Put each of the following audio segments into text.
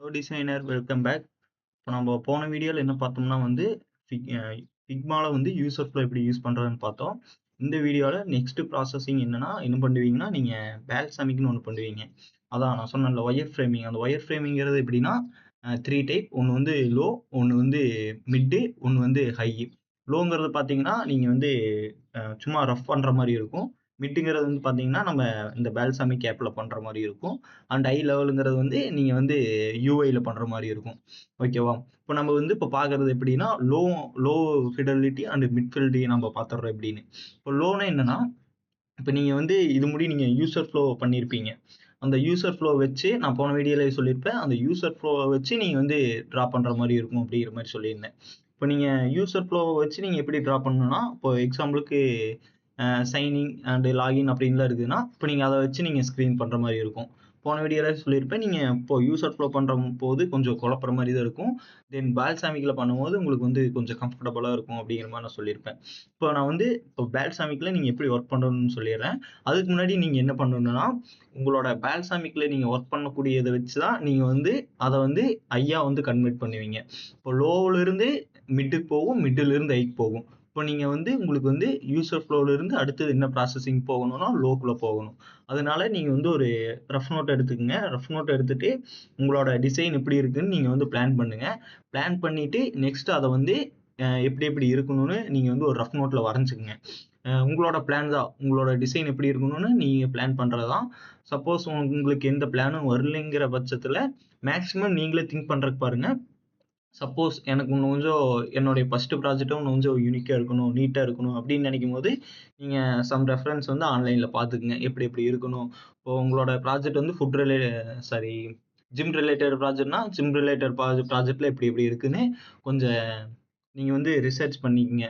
Hello designer welcome back. இப்போ நம்ம போன வீடியோவில் என்ன பார்த்தோம்னா வந்து ஃபிக்மால வந்து யூசர் ஃப்ளோ எப்படி யூஸ் பண்ணுறதுன்னு பார்த்தோம். இந்த வீடியோவில் நெக்ஸ்ட் ப்ராசஸிங் என்னன்னா என்ன பண்ணுவீங்கன்னா நீங்கள் பேல்சாமிக்னு ஒன்று பண்ணுவீங்க. அதான் நான் சொன்னேன்ல ஒயர் ஃப்ரேமிங். அந்த ஒயர் ஃப்ரேமிங்கிறது எப்படின்னா 3 டைப். ஒன்று வந்து லோ, ஒன்று வந்து மிட்டு, ஒன்று வந்து ஹை. லோங்கிறது பார்த்தீங்கன்னா நீங்கள் வந்து சும்மா ரஃப் பண்ணுற மாதிரி இருக்கும். மிட்டுங்கிறது வந்து பார்த்தீங்கன்னா நம்ம இந்த பேல்சாமிக் ஆப்பில் பண்ணுற மாதிரி இருக்கும். அண்ட் ஹை லெவலுங்கிறது வந்து நீங்கள் வந்து யூஐயில் பண்ணுற மாதிரி இருக்கும். ஓகேவா? இப்போ நம்ம வந்து இப்போ பார்க்குறது எப்படின்னா low fidelity and mid fidelity நம்ம பார்த்துடுறோம் எப்படின்னு. இப்போ லோனா என்னன்னா, இப்போ நீங்கள் வந்து இது முடி நீங்கள் யூசர் ஃப்ளோ பண்ணியிருப்பீங்க. அந்த யூசர் ஃப்ளோ வச்சு நான் போன வீடியோவில் சொல்லியிருப்பேன். அந்த யூசர் ஃப்ளோவை வச்சு நீங்கள் வந்து ட்ரா பண்ணுற மாதிரி இருக்கும் அப்படிங்கிற மாதிரி சொல்லியிருந்தேன். இப்போ நீங்கள் யூசர் ஃப்ளோவை வச்சு நீங்கள் எப்படி ட்ரா பண்ணணும்னா, இப்போ எக்ஸாம்பிளுக்கு சைனிங் அண்ட் லாகின் அப்படின்லாம் இருக்குதுன்னா, இப்போ நீங்கள் அதை வச்சு நீங்கள் ஸ்க்ரீன் பண்ணுற மாதிரி இருக்கும். போன வீடியோவில் சொல்லியிருப்பேன். நீங்கள் இப்போ யூசர் ஃப்ளோ பண்ணுற போது கொஞ்சம் குழப்புற மாதிரி தான் இருக்கும். தென் பேல்சாமிக்கில் பண்ணும்போது உங்களுக்கு வந்து கொஞ்சம் கம்ஃபர்டபுளாக இருக்கும் அப்படிங்கிற மாதிரி நான் சொல்லியிருப்பேன். இப்போ நான் வந்து இப்போ பேல்சாமிக்கில் நீங்கள் எப்படி ஒர்க் பண்ணணும்னு சொல்லிடுறேன். அதுக்கு முன்னாடி நீங்கள் என்ன பண்ணணும்னா, உங்களோட பேல்சாமிக்கில் நீங்கள் ஒர்க் பண்ணக்கூடியதை வச்சு தான் நீங்கள் வந்து அதை வந்து ஐயா வந்து கன்வெர்ட் பண்ணுவீங்க. இப்போ லோவிலிருந்து மிட்டுக்கு போகும், மிட்டிலிருந்து ஹைக்கு போகும். இப்போ நீங்கள் வந்து உங்களுக்கு வந்து யூசர் ஃப்ளோவிலிருந்து அடுத்தது என்ன ப்ராசஸிங் போகணும்னா லோக்குள்ளே போகணும். அதனால நீங்கள் வந்து ஒரு ரஃப் நோட் எடுத்துக்கங்க. ரஃப் நோட் எடுத்துட்டு உங்களோட டிசைன் எப்படி இருக்குன்னு நீங்கள் வந்து பிளான் பண்ணுங்க. பிளான் பண்ணிட்டு நெக்ஸ்ட் அதை வந்து எப்படி எப்படி இருக்கணும்னு நீங்கள் வந்து ஒரு ரஃப் நோட்டில் வரைஞ்சிக்கங்க. உங்களோட பிளான் தான். உங்களோட டிசைன் எப்படி இருக்கணும்னு நீங்கள் பிளான் பண்ணுறது தான். சப்போஸ் உங்களுக்கு எந்த பிளானும் வரலைங்கிற பட்சத்தில் மேக்ஸிமம் நீங்களே திங்க் பண்ணுறதுக்கு பாருங்கள். சப்போஸ் எனக்கு இன்னும் கொஞ்சம் என்னுடைய ஃபர்ஸ்ட் ப்ராஜெக்டும் இன்னும் கொஞ்சம் யூனிக்காக இருக்கணும், நீட்டாக இருக்கணும் அப்படின்னு நினைக்கும் போது நீங்கள் சம் ரெஃபரன்ஸ் வந்து ஆன்லைனில் பார்த்துக்குங்க. எப்படி எப்படி இருக்கணும். இப்போ உங்களோட ப்ராஜெக்ட் வந்து ஜிம் ரிலேட்டட் ப்ராஜெக்ட்னா ஜிம் ரிலேட்டட் ப்ராஜெக்டில் எப்படி எப்படி இருக்குன்னு கொஞ்சம் நீங்கள் வந்து ரிசர்ச் பண்ணிக்கங்க.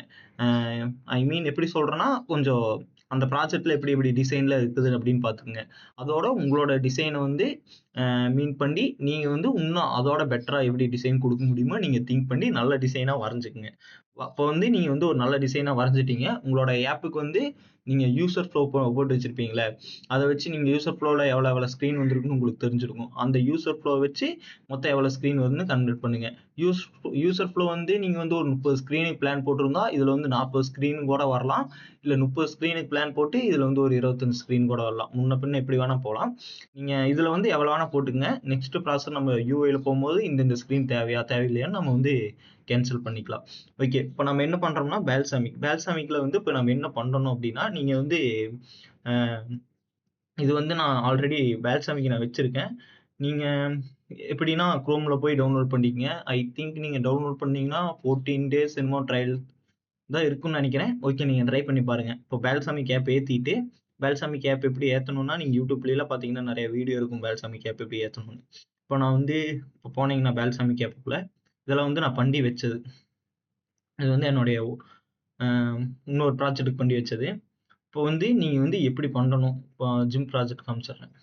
ஐ மீன் எப்படி சொல்கிறேன்னா, கொஞ்சம் அந்த ப்ராஜெக்டில் எப்படி எப்படி டிசைனில் இருக்குது அப்படின்னு பார்த்துக்குங்க. அதோட உங்களோட டிசைனை வந்து மீன் பண்ணி நீங்கள் வந்து இன்னும் அதோட பெட்டராக எப்படி டிசைன் கொடுக்க முடியுமோ நீங்கள் திங்க் பண்ணி நல்ல டிசைனாக வரைஞ்சிக்கங்க. அப்போ வந்து நீங்கள் வந்து ஒரு நல்ல டிசைனாக வரைஞ்சிட்டீங்க. உங்களோட ஆப்புக்கு வந்து நீங்கள் யூசர் ஃப்ளோ போட்டு வச்சுருப்பீங்களே, அதை வச்சு நீங்கள் யூசர் ஃப்ளோவில் எவ்வளோ ஸ்க்ரீன் வந்திருக்குன்னு உங்களுக்கு தெரிஞ்சிருக்கும். அந்த யூசர் ஃப்ளோ வச்சு மொத்தம் எவ்வளோ ஸ்க்ரீன் வருதுன்னு கன்வெர்ட் பண்ணுங்க. யூசர் ஃப்ளோ வந்து நீங்கள் வந்து ஒரு 30 ஸ்க்ரீனுக்கு பிளான் போட்டிருந்தா இதில் வந்து 40 ஸ்க்ரீன் கூட வரலாம். இல்லை 30 ஸ்க்ரீனுக்கு பிளான் போட்டு இதில் வந்து ஒரு 25 ஸ்க்ரீன் கூட வரலாம். முன்ன பின்ன எப்படி வேணால் போகலாம். நீங்கள் இதில் வந்து எவ்வளோ வேணால் போட்டுங்க. நெக்ஸ்ட் ப்ராசஸ் நம்ம யூஐயில் போகும்போது இந்த ஸ்க்ரீன் தேவையில்லையான்னு நம்ம வந்து கேன்சல் பண்ணிக்கலாம். ஓகே, இப்போ நம்ம என்ன பண்ணுறோம்னா பேல்சாமிக்கில் வந்து இப்போ நம்ம என்ன பண்ணணும் அப்படின்னா, நீங்கள் வந்து இது வந்து நான் ஆல்ரெடி பேல்சாமிக் நான் வச்சுருக்கேன். நீங்கள் எப்படின்னா குரோமில் போய் டவுன்லோட் பண்ணிக்கங்க. ஐ திங்க் நீங்கள் டவுன்லோட் பண்ணீங்கன்னா 14 டேஸ் என்னமோ ட்ரையல் தான் இருக்குன்னு நினைக்கிறேன். ஓகே, நீங்கள் ட்ரை பண்ணி பாருங்கள். இப்போ பேல்சாமிக் ஆப் ஏற்றிட்டு பேல்சாமிக் ஆப் எப்படி ஏற்றணும்னா, நீங்கள் யூடியூப்லாம் பார்த்தீங்கன்னா நிறைய வீடியோ இருக்கும் பேல்சாமிக் ஆப் எப்படி ஏற்றணும்னு. இப்போ நான் வந்து இப்போ போனீங்கன்னா பேல்சாமிக் ஆப்புக்குள்ள இதெல்லாம் வந்து நான் பண்ணி வச்சது. இது வந்து என்னுடைய இன்னொரு ப்ராஜெக்ட்டுக்கு பண்ணி வச்சது. இப்போ வந்து நீங்கள் வந்து எப்படி பண்ணணும், இப்போ ஜிம் ப்ராஜெக்ட் காமிச்சிடுறேன்.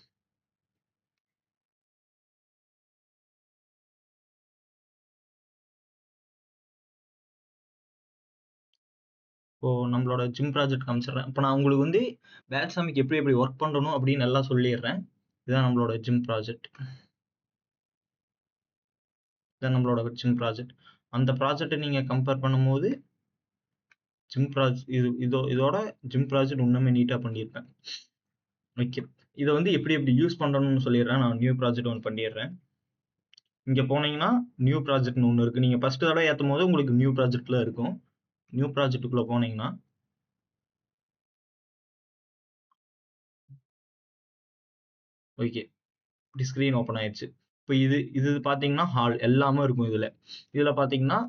இப்போ நம்மளோட ஜிம் ப்ராஜெக்ட் காமிச்சிடுறேன். இப்போ நான் உங்களுக்கு வந்து பேல்சாமிக் எப்படி எப்படி ஒர்க் பண்ணணும் அப்படின்னு எல்லாம் சொல்லிடுறேன். இதுதான் நம்மளோட ஜிம் ப்ராஜெக்ட். இதான் நம்மளோட ஜிம் ப்ராஜெக்ட். அந்த ப்ராஜெக்ட்டை நீங்கள் கம்பேர் பண்ணும்போது இதோட ஜிம் ப்ராஜெக்ட் இன்னுமே நீட்டாக பண்ணியிருப்பேன். ஓகே, இதை வந்து எப்படி எப்படி யூஸ் பண்ணணும்னு சொல்லிடுறேன். நான் நியூ ப்ராஜெக்ட் ஒன்று பண்ணிடுறேன். இங்கே போனீங்கன்னா நியூ ப்ராஜெக்ட்னு ஒன்று இருக்குது. நீங்கள் ஃபஸ்ட்டு தடவை ஏற்றும் போது உங்களுக்கு நியூ ப்ராஜெக்டில் இருக்கும். நியூ ப்ராஜெக்ட்டுக்குள்ளே போனீங்கன்னா ஓகே, இப்படி ஸ்க்ரீன் ஓப்பன் ஆயிடுச்சு. இப்போ இது பார்த்தீங்கன்னா ஹால் எல்லாமே இருக்கும் இதில். இதில் பார்த்தீங்கன்னா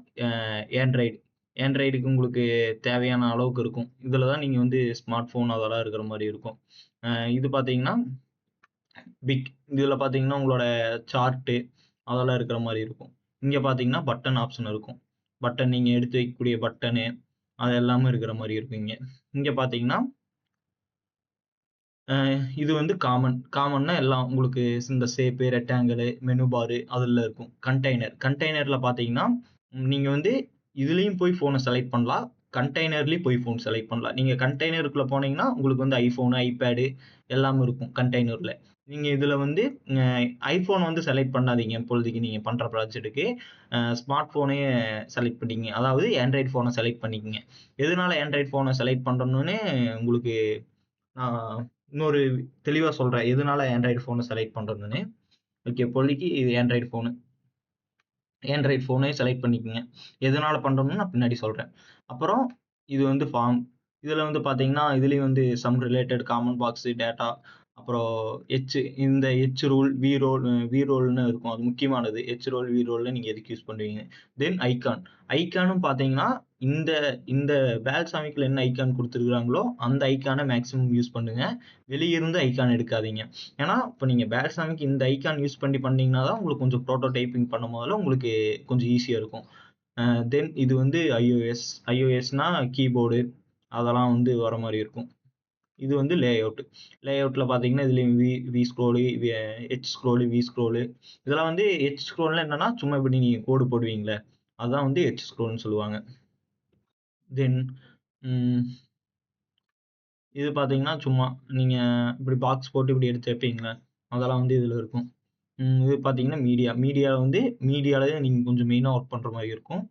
ஆண்ட்ராய்டுக்கு உங்களுக்கு தேவையான அளவுக்கு இருக்கும். இதில் தான் நீங்கள் வந்து ஸ்மார்ட் ஃபோன் அதெல்லாம் இருக்கிற மாதிரி இருக்கும். இது பார்த்தீங்கன்னா இதில் பார்த்தீங்கன்னா உங்களோட சார்ட்டு அதெல்லாம் இருக்கிற மாதிரி இருக்கும். இங்கே பார்த்தீங்கன்னா பட்டன் ஆப்ஷன் இருக்கும். பட்டன் நீங்கள் எடுத்து வைக்கக்கூடிய பட்டனு அது எல்லாமே இருக்கிற மாதிரி இருக்கும். இங்கே பார்த்தீங்கன்னா இது வந்து காமன்னா எல்லாம் உங்களுக்கு இந்த ஷேப்பு, ரெக்டாங்கிள், மெனு பாரு அதில் இருக்கும். கண்டெய்னரில் பார்த்தீங்கன்னா நீங்கள் வந்து இதுலேயும் போய் ஃபோனை செலக்ட் பண்ணலாம். கண்டெய்னர்லேயும் போய் ஃபோன் செலக்ட் பண்ணலாம். நீங்கள் கண்டெய்னருக்குள்ளே போனீங்கன்னா உங்களுக்கு வந்து ஐஃபோனு, ஐபேடு எல்லாமே இருக்கும் கண்டெய்னரில். நீங்க இதுல வந்து ஐஃபோன் வந்து செலக்ட் பண்ணாதீங்க. இப்பொழுதைக்கு நீங்க பண்ற ப்ராஜெக்ட்டுக்கு. ஸ்மார்ட் ஃபோனே செலக்ட் பண்ணிக்கங்க. அதாவது ஆண்ட்ராய்டு ஃபோன செலக்ட் பண்ணிக்கங்க. எதனால ஆண்ட்ராய்டு ஃபோன செலக்ட் பண்ணணும்னு உங்களுக்கு நான் இன்னொரு தெளிவா சொல்றேன். எதனால ஆண்ட்ராய்டு ஃபோன செலக்ட் பண்றதுன்னு. ஓகே. இப்போதைக்கு இது ஆண்ட்ராய்டு ஃபோனு. ஆண்ட்ராய்டு ஃபோனே செலக்ட் பண்ணிக்கங்க. எதனால பண்றோம்னு நான் பின்னாடி சொல்றேன். அப்புறம் இது வந்து ஃபார்ம். இதுல வந்து பாத்தீங்கன்னா, இதுலயும் வந்து some related common box, data, அப்புறம் இந்த ரூல், வி ரோல்னு இருக்கும். அது முக்கியமானது. ரோல், வி ரோல்னு நீங்க எதுக்கு யூஸ் பண்ணுவீங்க. தென் ஐகான். ஐகானும் பாத்தீங்கன்னா, இந்த இந்த பால்சாமிக்ல என்ன ஐகான் குடுத்துருக்காங்களோ, அந்த ஐகான மேக்ஸிமம் யூஸ் பண்ணுங்க. வெளிய இருந்து ஐகான் எடுக்காதீங்க. ஏன்னா, இப்ப நீங்க பேல்சாமிக்கு இந்த ஐகான் யூஸ் பண்ணீங்கன்னா தான் உங்களுக்கு கொஞ்சம் புரோட்டோடைப்பிங் பண்ணும் போதெல்லாம் உங்களுக்கு கொஞ்சம் ஈஸியா இருக்கும். தென் இது வந்து iOS. iOSனா கீபோர்டு அதெல்லாம் வந்து வர மாரி இருக்கும். இது வந்து லேஅவுட். லேஅவுட்ல பார்த்தீங்கன்னா, இதுலயும் வி ஸ்க்ரோலு, ஸ்க்ரோலு, வி ஸ்க்ரோலு இதெல்லாம் வந்து ஸ்க்ரோல்னா என்னன்னா, சும்மா இப்படி நீங்க கோடு போடுவீங்கல்ல, அதான் வந்து ஸ்க்ரோல்ன்னு சொல்லுவாங்க. தென் ம் இது பார்த்தீங்கன்னா, சும்மா நீங்க இப்படி பாக்ஸ் போட்டு இப்படி எடுத்து வைப்பீங்கல்ல, அதெல்லாம் வந்து இதுல இருக்கும். இது பார்த்தீங்கன்னா மீடியால வந்து மீடியால நீங்க கொஞ்சம் மெயினா ஒர்க் பண்ற மாரி இருக்கும்.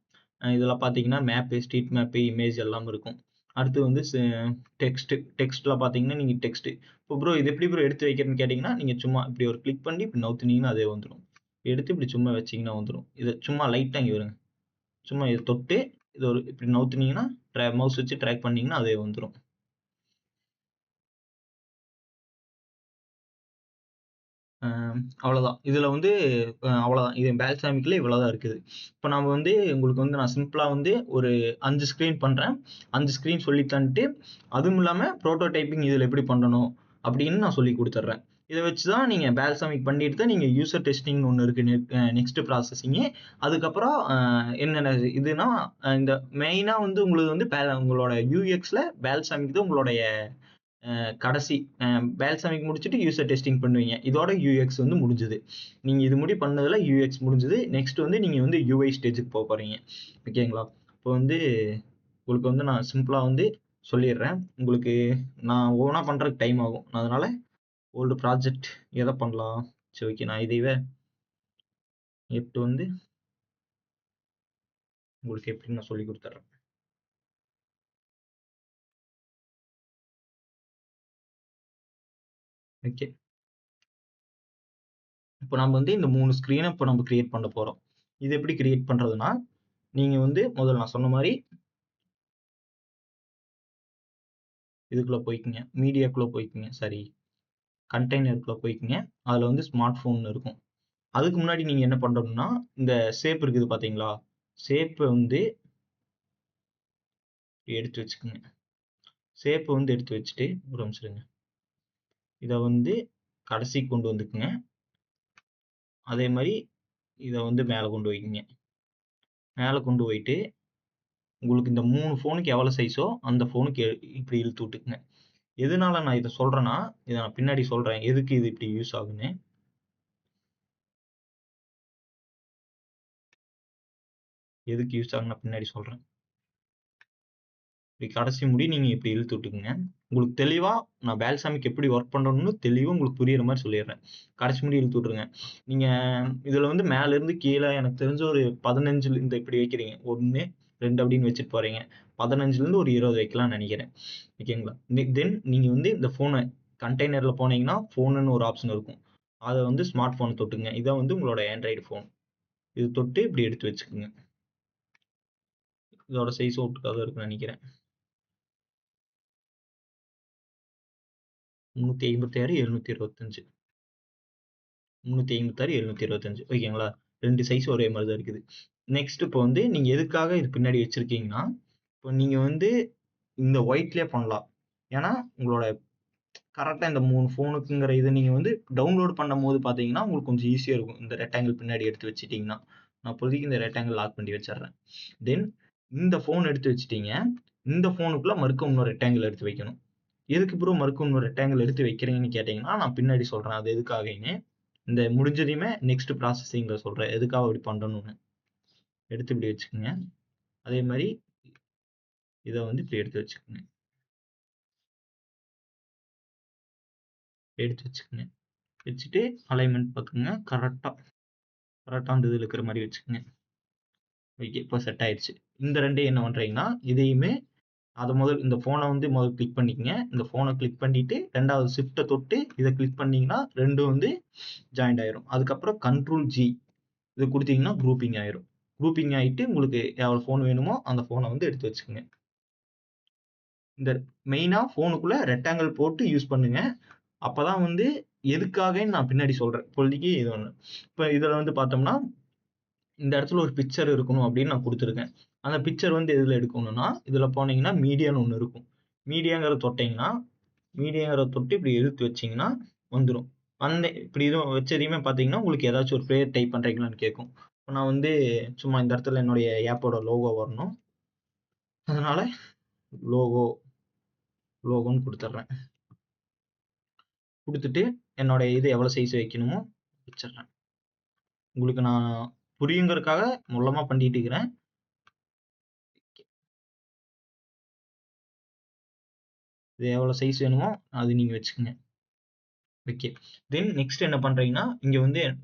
இதுல பார்த்தீங்கன்னா மேப்பு, ஸ்ட்ரீட் மேப்பு, இமேஜ் எல்லாம் இருக்கும். அடுத்து வந்து டெக்ஸ்ட்ல பார்த்தீங்கன்னா, நீங்க இப்போ ப்ரோ இது எப்படி ப்ரோ எடுத்து வைக்கிறதுன்னு கேட்டீங்கன்னா, நீங்க சும்மா இப்படி ஒரு கிளிக் பண்ணி இப்படி நவுத்துனீங்கன்னா அதே வந்துரும். எடுத்து இப்படி சும்மா வச்சீங்கன்னா வந்துரும். இத சும்மா லைட்டா இங்க வருங்க. சும்மா இத தொட்டு இத ஒரு இப்படி நவுத்துனீங்கன்னா, மவுஸ் வச்சு ட்ராக் பண்ணீங்கன்னா அதே வந்துரும். அவ்வளோதான். இதுல வந்து அவ்வளோதான். இது பால்சாமிக்ல இவ்வளோதான் இருக்குது. இப்ப நாம வந்து உங்களுக்கு வந்து நான் சிம்பிளா வந்து ஒரு 5 ஸ்க்ரீன் பண்றேன். 5 ஸ்க்ரீன் சொல்லி தந்துட்டு, அதுவும் இல்லாம புரோட்டோடைப்பிங் இதுல எப்படி பண்ணணும் அப்படின்னு நான் சொல்லிக் குடுத்துடுறேன். இத வச்சு தான் நீங்க பால்சாமிக் பண்ணிட்டு தான் நீங்க யூசர் டெஸ்டிங்ன்னு ஒண்ணு இருக்கு. Next processing. அதுக்கப்புறம் என்னென்ன இதுன்னா, இந்த மெயினா வந்து உங்களுக்கு வந்து உங்களோட யூஎக்ஸ்ல பால்சாமிக் தான் உங்களுடைய கடைசி பால்சாமிக் முடிச்சுட்டு யூசர் டெஸ்டிங் பண்ணுவீங்க. இதோட யூஎக்ஸ் வந்து முடிஞ்சது. நீங்க இது முடி பண்ணதுல யூஎக்ஸ் முடிஞ்சது. நெக்ஸ்ட் வந்து நீங்க வந்து யூஐ ஸ்டேஜுக்கு போறீங்க. ஓகேங்களா? இப்போ வந்து உங்களுக்கு வந்து நான் சிம்பிளா வந்து சொல்லிடுறேன். உங்களுக்கு நான் ஓனா பண்றதுக்கு டைம் ஆகும். அதனால ஓல்டு ப்ராஜெக்ட் எதை பண்ணலாம்? சரி ஓகே. நான் இதைவே எடுத்து வந்து உங்களுக்கு எப்படின்னு நான் சொல்லி கொடுத்துட்றேன். ஓகே. இப்போ நம்ம வந்து இந்த 3 ஸ்க்ரீனை இப்போ நம்ம கிரியேட் பண்ண போறோம். இது எப்படி கிரியேட் பண்றதுன்னா, நீங்க வந்து முதல்ல நான் சொன்ன மாதிரி இதுக்குள்ள போய்க்குங்க. மீடியாக்குள்ள போய்க்குங்க. சாரி, கண்டெய்னருக்குள்ள போய்க்குங்க. அதுல வந்து ஸ்மார்ட் ஃபோன் இருக்கும். அதுக்கு முன்னாடி நீங்க என்ன பண்ணணும்னா, இந்த ஷேப் இருக்குது பாத்தீங்களா? ஷேப்ப வந்து எடுத்து வச்சுக்கங்க. ஷேப்ப வந்து எடுத்து வச்சுட்டு, ஒரு நிமிஷம் இருங்க. இத வந்து கடைசிக்கு கொண்டு வந்துக்குங்க. அதே மாரி இத வந்து மேல கொண்டு வைக்குங்க. மேல கொண்டு போயிட்டு, உங்களுக்கு இந்த 3 ஃபோனுக்கு எவ்வளவு சைஸோ, அந்த ஃபோனுக்கு இப்படி இழுத்து விட்டுக்குங்க. எதனால நான் இத சொல்றேன்னா, இத நான் பின்னாடி சொல்றேன். எதுக்கு இது இப்படி யூஸ் ஆகுன்னு. எதுக்கு யூஸ் ஆகுன்னு நான் பின்னாடி சொல்றேன். இப்படி கடைசி முடி நீங்க இப்படி இழுத்து விட்டுக்குங்க. உங்களுக்கு தெளிவா நான் பால்சாமிக் எப்படி ஒர்க் பண்ணணும்னு தெளிவா உங்களுக்கு புரியுற மாதிரி சொல்லிடுறேன். கடைசி முடி இழுத்து விட்டுருங்க. நீங்க இதுல வந்து மேல இருந்து கீழே எனக்கு தெரிஞ்ச ஒரு 15 இந்த இப்படி வைக்கிறீங்க. 1, 2 அப்படின்னு வச்சுட்டு போறீங்க. 15ல இருந்து ஒரு 20 வைக்கலாம்னு நினைக்கிறேன். ஓகேங்களா? தென் நீங்க வந்து இந்த போனை கண்டெய்னர்ல போனீங்கன்னா போனுன்னு ஒரு ஆப்ஷன் இருக்கும். அதை வந்து ஸ்மார்ட் போன் தொட்டுங்க. இதான் வந்து உங்களோட ஆண்ட்ராய்டு போன். இது தொட்டு இப்படி எடுத்து வச்சுக்கோங்க. இதோட சைஸ் ஒட்டுக்காக இருக்குன்னு நினைக்கிறேன். 356, 725. 356, 725. ஓகேங்களா? 2 சைஸ் ஒரே மாதிரி தான் இருக்குது. நெக்ஸ்ட் இப்போ வந்து நீங்க எதுக்காக இது பின்னாடி வச்சிருக்கீங்கன்னா, இப்போ நீங்க வந்து இந்த ஒயிட்லயே பண்ணலாம். ஏன்னா, உங்களோட கரெக்ட்டா இந்த 3 ஃபோனுக்குங்கிற இத நீங்க வந்து டவுன்லோட் பண்ணும்போது பார்த்தீங்கன்னா, உங்களுக்கு கொஞ்சம் ஈஸியா இருக்கும். இந்த ரெக்டாங்கிள் பின்னாடி எடுத்து வச்சுட்டீங்கன்னா. நான் இப்போதைக்கு இந்த ரெக்டாங்கிள் லாக் பண்ணி வச்சுர்றேன். தென் இந்த ஃபோன் எடுத்து வச்சுட்டீங்க. இந்த ஃபோனுக்குள்ள மறுக்க இன்னொரு ரெக்டாங்கிள் எடுத்து வைக்கணும். எதுக்கு ப்ரோ மறுக்க இன்னொரு ரெக்டாங்கிள் எடுத்து வைக்கிறீங்கன்னு கேட்டீங்கன்னா, நான் பின்னாடி சொல்றேன். அது எதுக்காகன்னு. இந்த முடிஞ்சதையுமே நெக்ஸ்ட் ப்ராசஸிங்ல சொல்றேன். எதுக்காக அப்படி பண்ணணும்னு. எடுத்து இப்படி வச்சுக்கோங்க. அதே மாரி இத வந்து இப்படி எடுத்து வச்சுக்கோங்க. எடுத்து வச்சுக்கோங்க. வச்சுட்டு அலைன்மெண்ட் பார்த்துக்குங்க. கரெக்டாக அந்த இதில் இருக்கிற மாதிரி வச்சுக்கோங்க. ஓகே, இப்போ செட் ஆயிடுச்சு. இந்த ரெண்டையும் என்ன பண்ணுறீங்கன்னா, இதையுமே அதை இந்த ஃபோனை முதல் கிளிக் பண்ணிக்கங்க. இந்த ஃபோனை கிளிக் பண்ணிட்டு 2வது ஷிஃப்ட்டை தொட்டு இதை கிளிக் பண்ணீங்கன்னா ரெண்டும் ஜாயிண்ட் ஆயிரும். அதுக்கப்புறம் கண்ட்ரோல் G இது கொடுத்தீங்கன்னா குரூப்பிங் ஆயிரும். குரூப்பிங் ஆகிட்டு உங்களுக்கு எவ்வளோ ஃபோன் வேணுமோ அந்த ஃபோனை எடுத்து வச்சுக்கோங்க. இந்த மெயினாக ஃபோனுக்குள்ளே ரெக்டாங்கிள் போட்டு யூஸ் பண்ணுங்க. அப்பதான் எதுக்காக நான் பின்னாடி சொல்றேன். இப்போதைக்கு இது ஒண்ணு. இப்போ இதில் பார்த்தோம்னா இந்த இடத்துல ஒரு பிக்சர் இருக்கணும் அப்படின்னு நான் கொடுத்துருக்கேன். அந்த பிக்சர் எதில் எடுக்கணும்னா இதில் போனீங்கன்னா மீடியான்னு ஒன்று இருக்கும். மீடியாங்கிறத தொட்டு இப்படி எடுத்து வச்சிங்கன்னா வந்துடும். இப்படி இதுவும் வச்சதையுமே பார்த்தீங்கன்னா உங்களுக்கு ஏதாச்சும் ஒரு பேர் டைப் பண்ணுறீங்களான்னு கேட்கும். இப்போ நான் சும்மா இந்த இடத்துல என்னுடைய ஆப்போட லோகோ வரணும். அதனால லோகோன்னு கொடுத்துட்றேன். கொடுத்துட்டு என்னோட இது எவ்வளோ சைஸ் வைக்கணுமோ வச்சிடுறேன். உங்களுக்கு நான் புரியுங்கிறதுக்காக மூலமா பண்ணிட்டு இருக்கிறேன். இது எவ்வளோ சைஸ் வேணுமோ அது நீங்கள் வச்சுக்கோங்க. ஓகே, தென் நெக்ஸ்ட் என்ன பண்ணுறீங்கன்னா இங்கே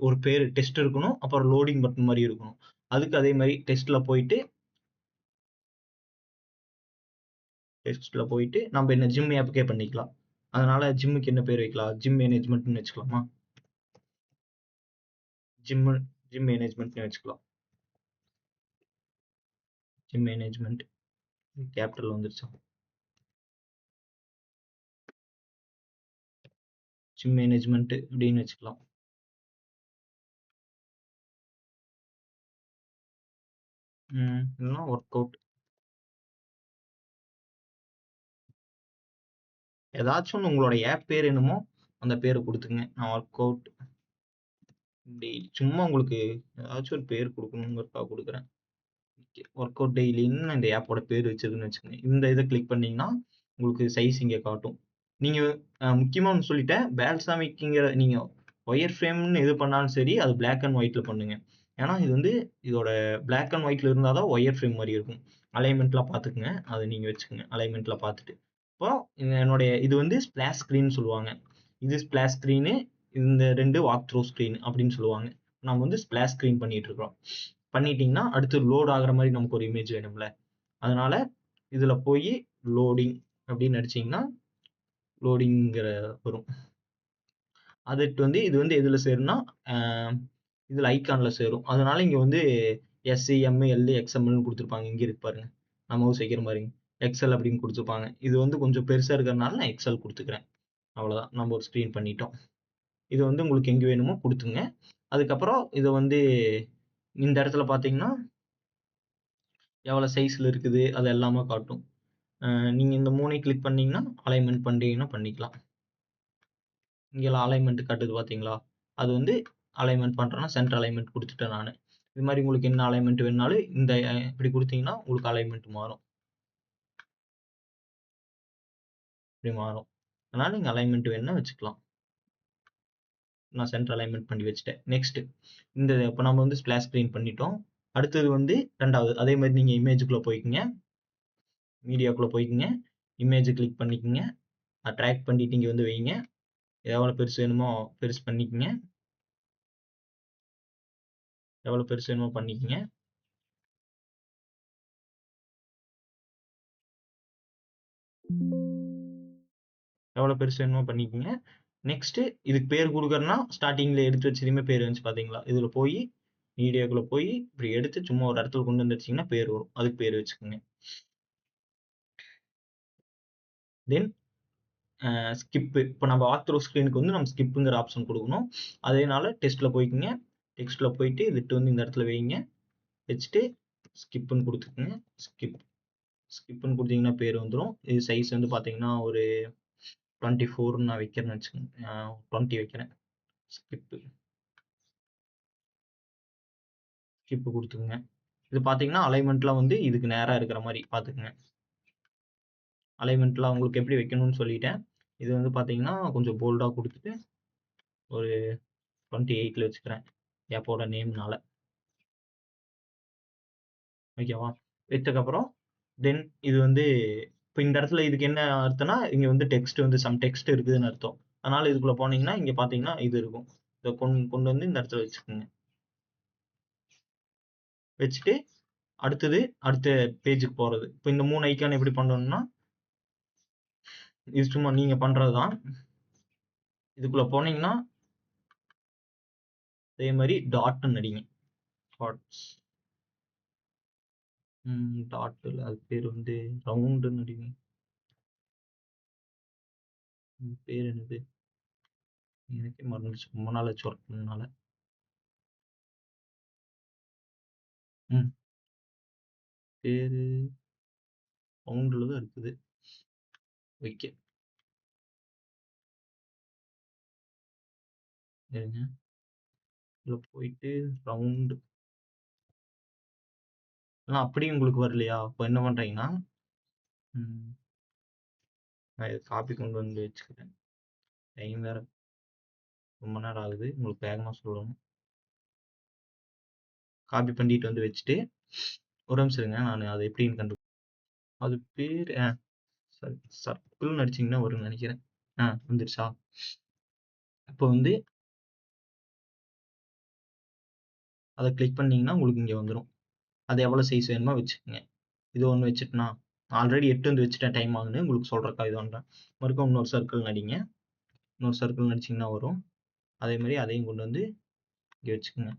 ஒரு பேர் டெஸ்ட் இருக்கணும். அப்புறம் லோடிங் பட்டன் மாதிரி இருக்கணும். அதுக்கு அதே மாதிரி டெஸ்ட்டில் போயிட்டு நம்ம என்ன ஜிம் ஆப்புக்கே பண்ணிக்கலாம். அதனால ஜிம்முக்கு என்ன பேர் வைக்கலாம்? ஜிம் மேனேஜ்மெண்ட்னு வச்சுக்கலாமா? ஜிம் மேனேஜ்மெண்ட்னு வச்சுக்கலாம். ஜிம் மேனேஜ்மெண்ட் கேபிட்டல் வந்துருச்சா? ஜிம் மேனேஜ்மெண்ட் அப்படின்னு வச்சுக்கலாம். இல்லைன்னா ஒர்க் அவுட் ஏதாச்சும் ஒன்று உங்களோட ஆப் பேர் என்னமோ அந்த பேரை கொடுத்துங்க. நான் ஒர்க் அவுட் டெய்லி சும்மா உங்களுக்கு ஏதாச்சும் ஒரு பேர் கொடுக்கணுங்கிறதுக்காக கொடுக்குறேன். ஒர்க் அவுட் டெய்லின்னு இந்த ஆப்போட பேர் வச்சிருக்குன்னு வச்சுக்கோங்க. இந்த இதை கிளிக் பண்ணீங்கன்னா உங்களுக்கு சைஸ் இங்கே காட்டும். நீங்கள் முக்கியமாக ஒன்று சொல்லிட்டேன். பேல்சாமிக்குங்கிற நீங்கள் ஒயர் ஃப்ரேம்னு எது பண்ணாலும் சரி அது பிளாக் அண்ட் ஒயிட்டில் பண்ணுங்க. ஏன்னா இது இதோட பிளாக் அண்ட் ஒயிட்டில் இருந்தால் தான் ஒயர் ஃப்ரேம் மாதிரி இருக்கும். அலைன்மெண்ட்லாம் பார்த்துக்குங்க. அதை நீங்கள் வச்சுக்கோங்க. அலைன்மெண்ட்டில் பார்த்துட்டு இப்போ என்னுடைய இது ஸ்பிளாஷ் ஸ்க்ரீன் சொல்லுவாங்க. இது ஸ்பிளாஷ் ஸ்க்ரீனு, இந்த 2 வாக் த்ரூ ஸ்க்ரீன் அப்படின்னு சொல்லுவாங்க. நம்ம ஸ்பிளாஷ் ஸ்க்ரீன் பண்ணிட்டு இருக்கோம். பண்ணிட்டீங்கன்னா அடுத்து லோட் ஆகுற மாதிரி நமக்கு ஒரு இமேஜ் வேணும்ல. அதனால இதுல போய் லோடிங் அப்படின்னு அடிச்சீங்கன்னா லோடிங்கிற வரும். அதுக்கு இது எதுல சேரும்னா இதுல ஐகான்ல சேரும். அதனால இங்க SCML XML கொடுத்துருப்பாங்க. இங்க இருக்கு பாருங்க, நான் மவுஸ் வைக்கிற மாதிரி எக்ஸல் அப்படின்னு கொடுத்துருப்பாங்க. இது கொஞ்சம் பெருசா இருக்கிறதுனால நான் எக்ஸல் கொடுத்துக்கிறேன். அவ்வளவுதான், நம்ம ஒரு ஸ்கிரீன் பண்ணிட்டோம். இது உங்களுக்கு எங்க வேணுமோ கொடுத்துங்க. அதுக்கப்புறம் இதை இந்த இடத்துல பாத்தீங்கன்னா எவ்வளவு சைஸ்ல இருக்குது அது எல்லாமே காட்டும். நீங்க இந்த 3 கிளிக் பண்ணீங்கன்னா அலைன்மெண்ட் பண்றீங்கன்னா பண்ணிக்கலாம். இங்கெல்லாம் அலைன்மெண்ட் காட்டுது பாத்தீங்களா? அது அலைன்மெண்ட் பண்றேன்னா சென்டர் அலைன்மெண்ட் கொடுத்துட்டேன் நான். இது மாதிரி உங்களுக்கு என்ன அலைன்மெண்ட் வேணும்னாலும் இந்த இப்படி கொடுத்தீங்கன்னா உங்களுக்கு அலைன்மெண்ட் மாறும். இப்படி மாறும். அதனால நீங்க அலைன்மெண்ட் வேணும்னா வச்சுக்கலாம். நான் சென்டர் அலைன்மெண்ட் பண்ணி வச்சுட்டேன். நெக்ஸ்ட் இந்த இப்போ நம்ம ஸ்பிளாஷ் ஸ்கிரீன் பண்ணிட்டோம். அடுத்தது ரெண்டாவது அதே மாதிரி நீங்க இமேஜுக்குள்ள போய்க்குங்க. மீடியாக்குள்ள போய்க்குங்க. இமேஜ் கிளிக் பண்ணிக்கங்க. ட்ராக் பண்ணிட்டு இங்க வைங்க. எவ்வளவு பெருசு வேணுமோ பெருசு பண்ணிக்கங்க. எவ்வளவு பெருசு வேணுமோ பண்ணிக்கங்க. எவ்வளவு பெருசு வேணுமோ பண்ணிக்கங்க. நெக்ஸ்ட் இதுக்கு பேர் கொடுக்கறனா ஸ்டார்டிங்ல எடுத்து வச்சதுமே பேர் வந்துச்சு பாத்தீங்களா? இதுல போய் மீடியாக்குள்ள போய் இப்படி எடுத்து சும்மா ஒரு இடத்துல கொண்டு வந்துருச்சீங்கன்னா பேர் வரும். அதுக்கு பேர் வச்சுக்கோங்க. தென் ஸ்கிப். இப்போ நம்ம வாக் த்ரூ ஸ்க்ரீனுக்கு நம்ம ஸ்கிப்புங்கிற ஆப்ஷன் கொடுக்கணும். அதேனால டெஸ்ட்ல போய்க்குங்க. டெக்ஸ்ட்ல போயிட்டு இதுட்டு இந்த இடத்துல வைங்க. வச்சுட்டு ஸ்கிப்னு கொடுத்துக்குங்க. ஸ்கிப்னு கொடுத்தீங்கன்னா பேர் வந்துடும். இது சைஸ் பார்த்தீங்கன்னா ஒரு 24 நான் வைக்கிறேன்னு வச்சுக்கோங்க. 20 வைக்கிறேன். ஸ்கிப் கொடுத்துக்குங்க. இது பார்த்தீங்கன்னா அலைன்மெண்ட்லாம் இதுக்கு நேராக இருக்கிற மாதிரி பார்த்துக்குங்க. அலைன்மெண்ட்லாம் உங்களுக்கு எப்படி வைக்கணும்னு சொல்லிட்டேன். இது பார்த்தீங்கன்னா கொஞ்சம் போல்டாக கொடுத்துட்டு ஒரு 28ல வச்சுக்கிறேன் ஆப்போட நேம்னால. ஓகேவா? வச்சதுக்கப்புறம் தென் இது இப்போ இந்த இடத்துல இதுக்கு என்ன அர்த்தம்னா இங்க டெக்ஸ்ட் சம் டெக்ஸ்ட் இருக்குதுன்னு அர்த்தம். அதனால இதுக்குள்ள போனீங்கன்னா இங்க பாத்தீங்கன்னா இது இருக்கும். இதை கொண்டு வந்து இந்த இடத்துல வச்சுக்கோங்க. வச்சுட்டு அடுத்த பேஜுக்கு போறது. இப்போ இந்த 3 ஐக்கான் எப்படி பண்ணணும்னா, இது சும்மா நீங்க பண்றதுதான். இதுக்குள்ள போனீங்கன்னா அதே மாதிரி டாட்னு அடிங்க. டாட்ஸ் டாட்ல அது பேர் வந்து ரவுண்டுன்னு அடிங்க. பேர் என்னது எனக்கே மறந்துச்சு, ரொம்ப நாள் ஆச்சு ஒர்க் பண்ணனால. பேரு ரவுண்டுல தான் இருக்குது. ஓகே, இருங்க. உள்ள போயிட்டு ரவுண்டு அப்படியும் உங்களுக்கு வரலையா? அப்போ என்ன பண்றீங்கன்னா, நான் இதை காப்பி கொண்டு வந்து வச்சுக்கிறேன். டைம் வேற ரொம்ப நேரம் ஆகுது, உங்களுக்கு வேகமா சொல்லணும். காப்பி பண்ணிட்டு வந்து வச்சுட்டு ஒரு நிமிஷம் இருங்க, நான் அதை எப்படின்னு கண்டு அது பேர் சர்க்கிள்னு அடிச்சிங்கன்னா வரும்னு நினைக்கிறேன். வந்துருச்சா? இப்போ வந்து அதை கிளிக் பண்ணீங்கன்னா உங்களுக்கு இங்கே வந்துடும். அது எவ்வளோ சைஸ் வேணுமோ வச்சுக்கோங்க. இது ஒன்று வச்சுட்டுனா ஆல்ரெடி 8 வந்து வச்சுட்டேன், டைம் ஆகுதுன்னு உங்களுக்கு சொல்கிறக்கா இது பண்ணுறேன். மறுக்கும் இன்னொரு சர்க்கிள் நடிங்க. இன்னொரு சர்க்கிள் நடிச்சிங்கன்னா வரும். அதே மாதிரி அதையும் கொண்டு வந்து இங்கே வச்சுக்கோங்க.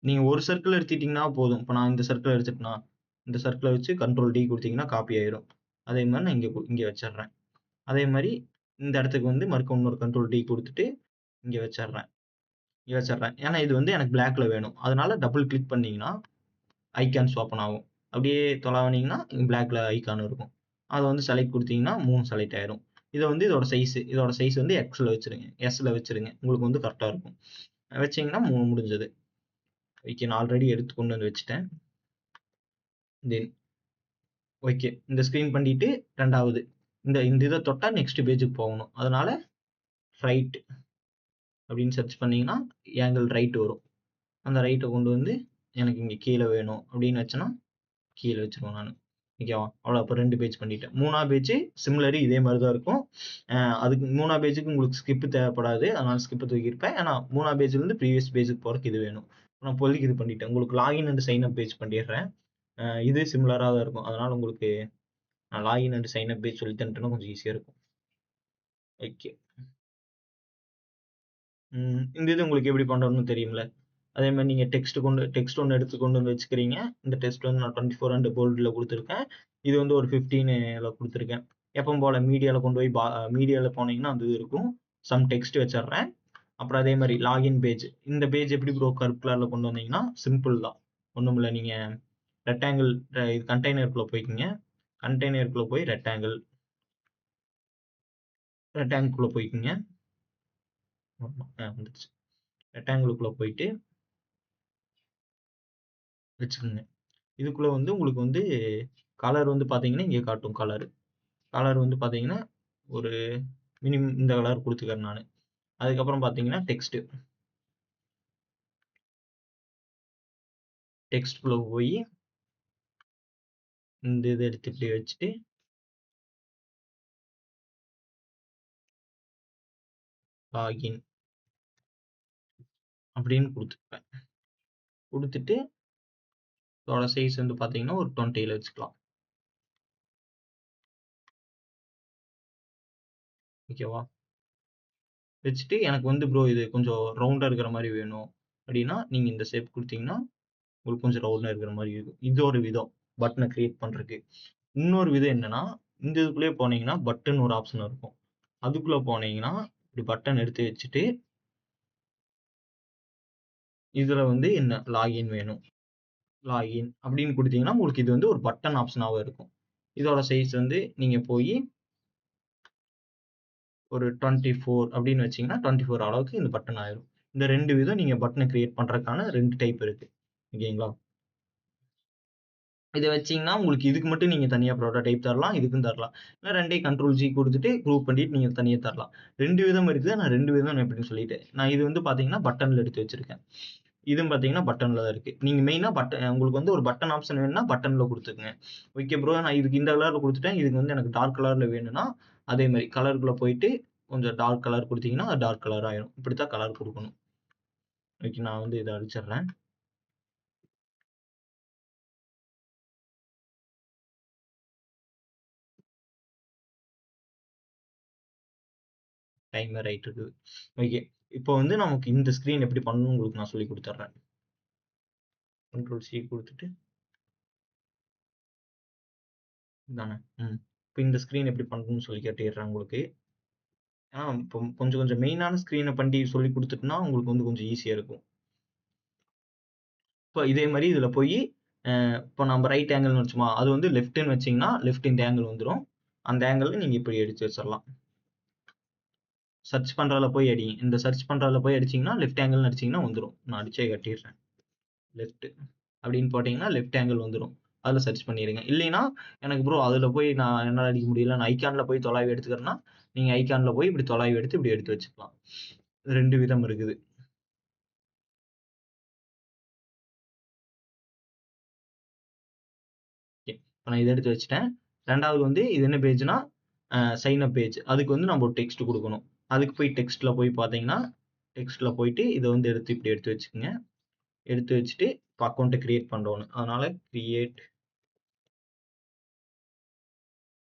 நீங்கள் ஒரு சர்க்கிள் எடுத்துட்டீங்கன்னா போதும். இப்போ நான் இந்த சர்க்கிள் எடுத்துட்டேன்னா இந்த சர்க்கிளை வச்சு கண்ட்ரோல் டி கொடுத்தீங்கன்னா காப்பி ஆயிரும். அதே மாதிரி நான் இங்கே வச்சிடுறேன். அதே மாதிரி இந்த இடத்துக்கு வந்து மறுக்க இன்னொரு கண்ட்ரோல் டி கொடுத்துட்டு இங்கே வச்சிடுறேன். ஏன்னா இது வந்து எனக்கு பிளாக்ல வேணும். அதனால டபுள் கிளிக் பண்ணீங்கன்னா ஐக்கான்ஸ் ஓப்பன் ஆகும். அப்படியே தொலைவனீங்கன்னா பிளாக்ல ஐக்கான் இருக்கும். அதை வந்து செலக்ட் கொடுத்தீங்கன்னா 3 செலக்ட் ஆயிரும். இதை வந்து இதோட சைஸ் வந்து எக்ஸ்ல வச்சிருங்க, எஸ்ல வச்சிருங்க. உங்களுக்கு வந்து கரெக்டா இருக்கும். வச்சீங்கன்னா முடிஞ்சது. ஓகே, நான் ஆல்ரெடி எடுத்து கொண்டு வந்து வச்சுட்டேன். தென் ஓகே, இந்த ஸ்கிரீன் பண்ணிட்டு ரெண்டாவது இந்த இதை தொட்டா நெக்ஸ்ட் பேஜுக்கு போகணும். அதனால ரைட் அப்படின்னு சர்ச் பண்ணீங்கன்னா ஆங்கிள் ரைட் வரும். அந்த ரைட்டை கொண்டு வந்து எனக்கு இங்கே கீழே வேணும் அப்படின்னு வச்சேன்னா கீழே வச்சிருவேன் நான். ஓகேவா? அவ்வளோ. அப்போ 2 பேஜ் பண்ணிட்டேன். 3ஆம் பேஜ் சிமிலரி இதே மாதிரி தான் இருக்கும். அதுக்கு 3ஆம் பேஜுக்கு உங்களுக்கு ஸ்கிப் தேவைப்படாது, அதனால ஸ்கிப்பை தூக்கியிருப்பேன். ஏன்னா 3ஆம் பேஜ்லேருந்து ப்ரீவியஸ் பேஜுக்கு போகிறதுக்கு இது வேணும். நான் இப்போதைக்கு இது பண்ணிட்டேன். உங்களுக்கு login and sign up page பண்ணிடுறேன். இது சிமிலராக தான் இருக்கும். அதனால உங்களுக்கு நான் login and sign up page சொல்லி தந்துட்டேன்னா கொஞ்சம் ஈஸியாக இருக்கும். ஓகே, இந்த இது உங்களுக்கு எப்படி பண்ணுறதுன்னு தெரியும்ல. அதே மாதிரி நீங்கள் டெக்ஸ்ட் ஒன்று எடுத்து கொண்டு வந்து வச்சுக்கிறீங்க. இந்த டெக்ஸ்ட் வந்து நான் 24 அண்ட் போல்டில் கொடுத்துருக்கேன். இது வந்து ஒரு 15ல கொடுத்துருக்கேன். எப்பவும் போல் மீடியாவில் கொண்டு போய் மீடியாவில் போனீங்கன்னா அந்த இது இருக்கும். சம் டெக்ஸ்ட் வச்சிடுறேன். அப்புறம் அதே மாதிரி லாகின் பேஜ். இந்த பேஜ் எப்படி ப்ரோ கருப்பு கலரில் கொண்டு வந்தீங்கன்னா சிம்பிள் தான், ஒன்றும் இல்லை. நீங்கள் ரெக்டாங்கிள் இது கண்டெய்னருக்குள்ளே போய்க்கிங்க. கண்டெய்னருக்குள்ளே போய் ரெக்டாங்கிள்குள்ளே போய்க்கிங்க. வந்துடுச்சு. ரெக்டாங்கிளுக்குள்ளே போயிட்டு வச்சுக்கோங்க. இதுக்குள்ள வந்து உங்களுக்கு வந்து கலர் வந்து பார்த்தீங்கன்னா இங்கே காட்டும். கலர் வந்து பார்த்தீங்கன்னா ஒரு மினிமம் இந்த கலர் கொடுத்துக்கிறேன் நான். அதுக்கப்புறம் பார்த்தீங்கன்னா டெக்ஸ்ட்குள்ளே போய் இந்த இதை எடுத்து இப்படி வச்சுட்டு லாகின் அப்படின்னு கொடுத்துருப்பேன். கொடுத்துட்டு இதோட சைஸ் வந்து பார்த்தீங்கன்னா ஒரு 20ல வச்சுக்கலாம். ஓகேவா? வச்சுட்டு எனக்கு வந்து ப்ரோ இது கொஞ்சம் ரவுண்டாக இருக்கிற மாதிரி வேணும் அப்படின்னா நீங்கள் இந்த ஷேப் கொடுத்தீங்கன்னா உங்களுக்கு கொஞ்சம் ரவுண்டாக இருக்கிற மாதிரி இருக்கும். இது ஒரு விதம் பட்டனை கிரியேட் பண்ணுறதுக்கு. இன்னொரு விதம் என்னன்னா, இந்த இதுக்குள்ளேயே போனீங்கன்னா பட்டன் ஒரு ஆப்ஷன் இருக்கும். அதுக்குள்ளே போனீங்கன்னா இப்படி பட்டன் எடுத்து வச்சுட்டு இதில் வந்து என்ன லாகின் வேணும், லாகின் அப்படின்னு கொடுத்தீங்கன்னா உங்களுக்கு இது வந்து ஒரு பட்டன் ஆப்ஷனாகவும் இருக்கும். இதோட சைஸ் வந்து நீங்கள் போய் ஒரு 24 அப்படின்னு வச்சீங்கன்னா 24 அளவுக்கு இந்த பட்டன் ஆயிரும். இந்த 2 விதம் நீங்கள் பட்டனை கிரியேட் பண்ணுறதுக்கான 2 டைப் இருக்கு. ஓகேங்களா? இதை வச்சீங்கன்னா உங்களுக்கு இதுக்கு மட்டும் நீங்கள் தனியாக ப்ரோட்டோடைப் தரலாம், இதுக்கும் தரலாம். இல்லை 2ஐயும் கண்ட்ரோல் ஜி கொடுத்துட்டு குரூப் பண்ணிட்டு நீங்கள் தனியாக தரலாம். 2 விதம் இருக்குது. நான் 2 விதம் எப்படின்னு சொல்லிட்டேன். நான் இது வந்து பார்த்தீங்கன்னா பட்டனில் எடுத்து வச்சிருக்கேன். இதுவும் பார்த்தீங்கன்னா பட்டன்ல தான் இருக்கு. நீங்க மெயினா உங்களுக்கு வந்து ஒரு பட்டன் ஆப்ஷன் வேணும்னா பட்டன்ல குடுத்துக்கங்க. Okay bro. நான் இதுக்கு இந்த கலர்ல குடுத்துட்டேன். இதுக்கு வந்து எனக்கு டார்க் கலர்ல வேணும்னா, அதே மாரி கலருக்குள்ள போயிட்டு கொஞ்சம் டார்க் கலர் குடுத்தீங்கன்னா, அது டார்க் கலர் ஆயிரும். இப்படித்தான் கலர் குடுக்கணும். ஓகே. நான் வந்து இத அழிச்சிடுறேன். டைமர் ஆயிட்டு இருக்குது. ஓகே. இப்போ வந்து நமக்கு இந்த ஸ்க்ரீன் எப்படி பண்ணணும்னு உங்களுக்கு நான் சொல்லிக் குடுத்துடுறேன். கண்ட்ரோல் சி குடுத்துட்டு இதானே. இப்ப இந்த ஸ்க்ரீன் எப்படி பண்ணணும்னு சொல்லி காட்டிடுறேன் உங்களுக்கு. இப்போ கொஞ்சம் கொஞ்சம் மெயினான ஸ்க்ரீன பண்ணி சொல்லிக் குடுத்துட்டோம்னா, உங்களுக்கு வந்து கொஞ்சம் ஈஸியா இருக்கும். இப்போ இதே மாரி இதுல போயி, இப்போ நம்ம ரைட் ஆங்கிள்னு வச்சோமா, அது வந்து லெஃப்ட்ன்னு வச்சீங்கன்னா, லெஃப்ட் இந்த ஆங்கிள் வந்துரும். அந்த ஆங்கிள்ல நீங்க இப்படி எடுத்து வச்சிரலாம். சர்ச் பண்றதுல போய் அடிங்க. இந்த சர்ச் பண்றதுல போய் அடிச்சீங்கன்னா, லெஃப்ட் ஆங்கிள்னு அடிச்சீங்கன்னா வந்துரும். நான் அடிச்சே காட்டிடுறேன். லெஃப்ட் அப்படின்னு போட்டீங்கன்னா, லெஃப்ட் ஆங்கிள் வந்துரும். அதுல சர்ச் பண்ணிருங்க. இல்லைன்னா, எனக்கு ப்ரோ அதுல போய் நான் என்னால அடிக்க முடியல. நான் ஐகான்ல போய் தொலைவு எடுத்துக்கிறேன்னா, நீங்க ஐகான்ல போய் இப்படி தொலைவு எடுத்து இப்படி எடுத்து வச்சுக்கலாம். 2 விதம் இருக்குது. ஓகே. இப்ப நான் இத எடுத்து வச்சுட்டேன். 2வது வந்து இது என்ன பேஜ்னா, சைன் அப் பேஜ். அதுக்கு வந்து நம்ம ஒரு டெக்ஸ்ட் குடுக்கணும். அதுக்கு போய் டெக்ஸ்ட்ல போய் பார்த்தீங்கன்னா, டெக்ஸ்ட்ல போயிட்டு இத வந்து எடுத்து இப்படி எடுத்து வச்சுக்கங்க. எடுத்து வச்சுட்டு இப்ப அக்கவுண்ட் கிரியேட் பண்றோம். அதனால கிரியேட்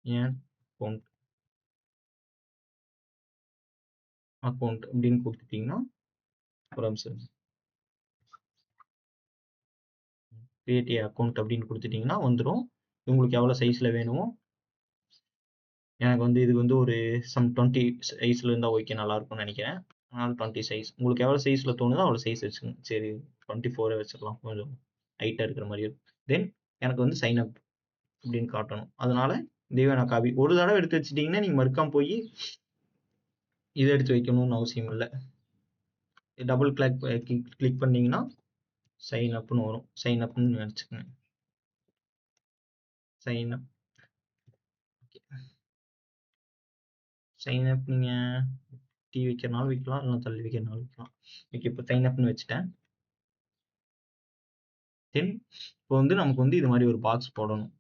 ஏன் அக்கவுண்ட் அக்கவுண்ட் அப்படின்னு குடுத்துட்டீங்கன்னா, ஒரு நிமிஷம் கிரியேட் எ அக்கவுண்ட் அப்படின்னு குடுத்துட்டீங்கன்னா வந்துரும். உங்களுக்கு எவ்வளோ சைஸ்ல வேணுமோ, எனக்கு வந்து இது வந்து ஒரு 20 சைஸ்ல இருந்தா ஓகே நல்லா இருக்கும்னு நெனைக்கிறேன். அதனால 20 சைஸ். உங்களுக்கு எவ்வளோ சைஸ்ல தோணுதோ அவ்வளோ சைஸ் வச்சுக்கோங்க. சரி 24 வச்சுக்கலாம். கொஞ்சம் ஹைட்டா இருக்கிற மாரி இருக்கும். தென் எனக்கு வந்து சைன் அப் அப்படின்னு காட்டணும். அதனால இதையே நான் காப்பி ஒரு தடவ எடுத்து வச்சுட்டீங்கன்னா, நீங்க மறுக்காம போயி இத எடுத்து வைக்கணும்னு அவசியம் இல்ல. டபுள் கிளிக் பண்ணீங்கன்னா, சைன் அப்ன்னு வரும். சைன் அப்ன்னு நெனச்சுக்கங்க. சைன் அப் சைன் அப் நீங்க வைக்கிறனாலும் வைக்கலாம். இல்ல தள்ளி வைக்கிறனாலும் வைக்கலாம். ஓகே. இப்போ சைன் அப்ன்னு வச்சுட்டேன். தென் இப்போ வந்து நமக்கு வந்து இது மாரி ஒரு பாக்ஸ் போடணும்.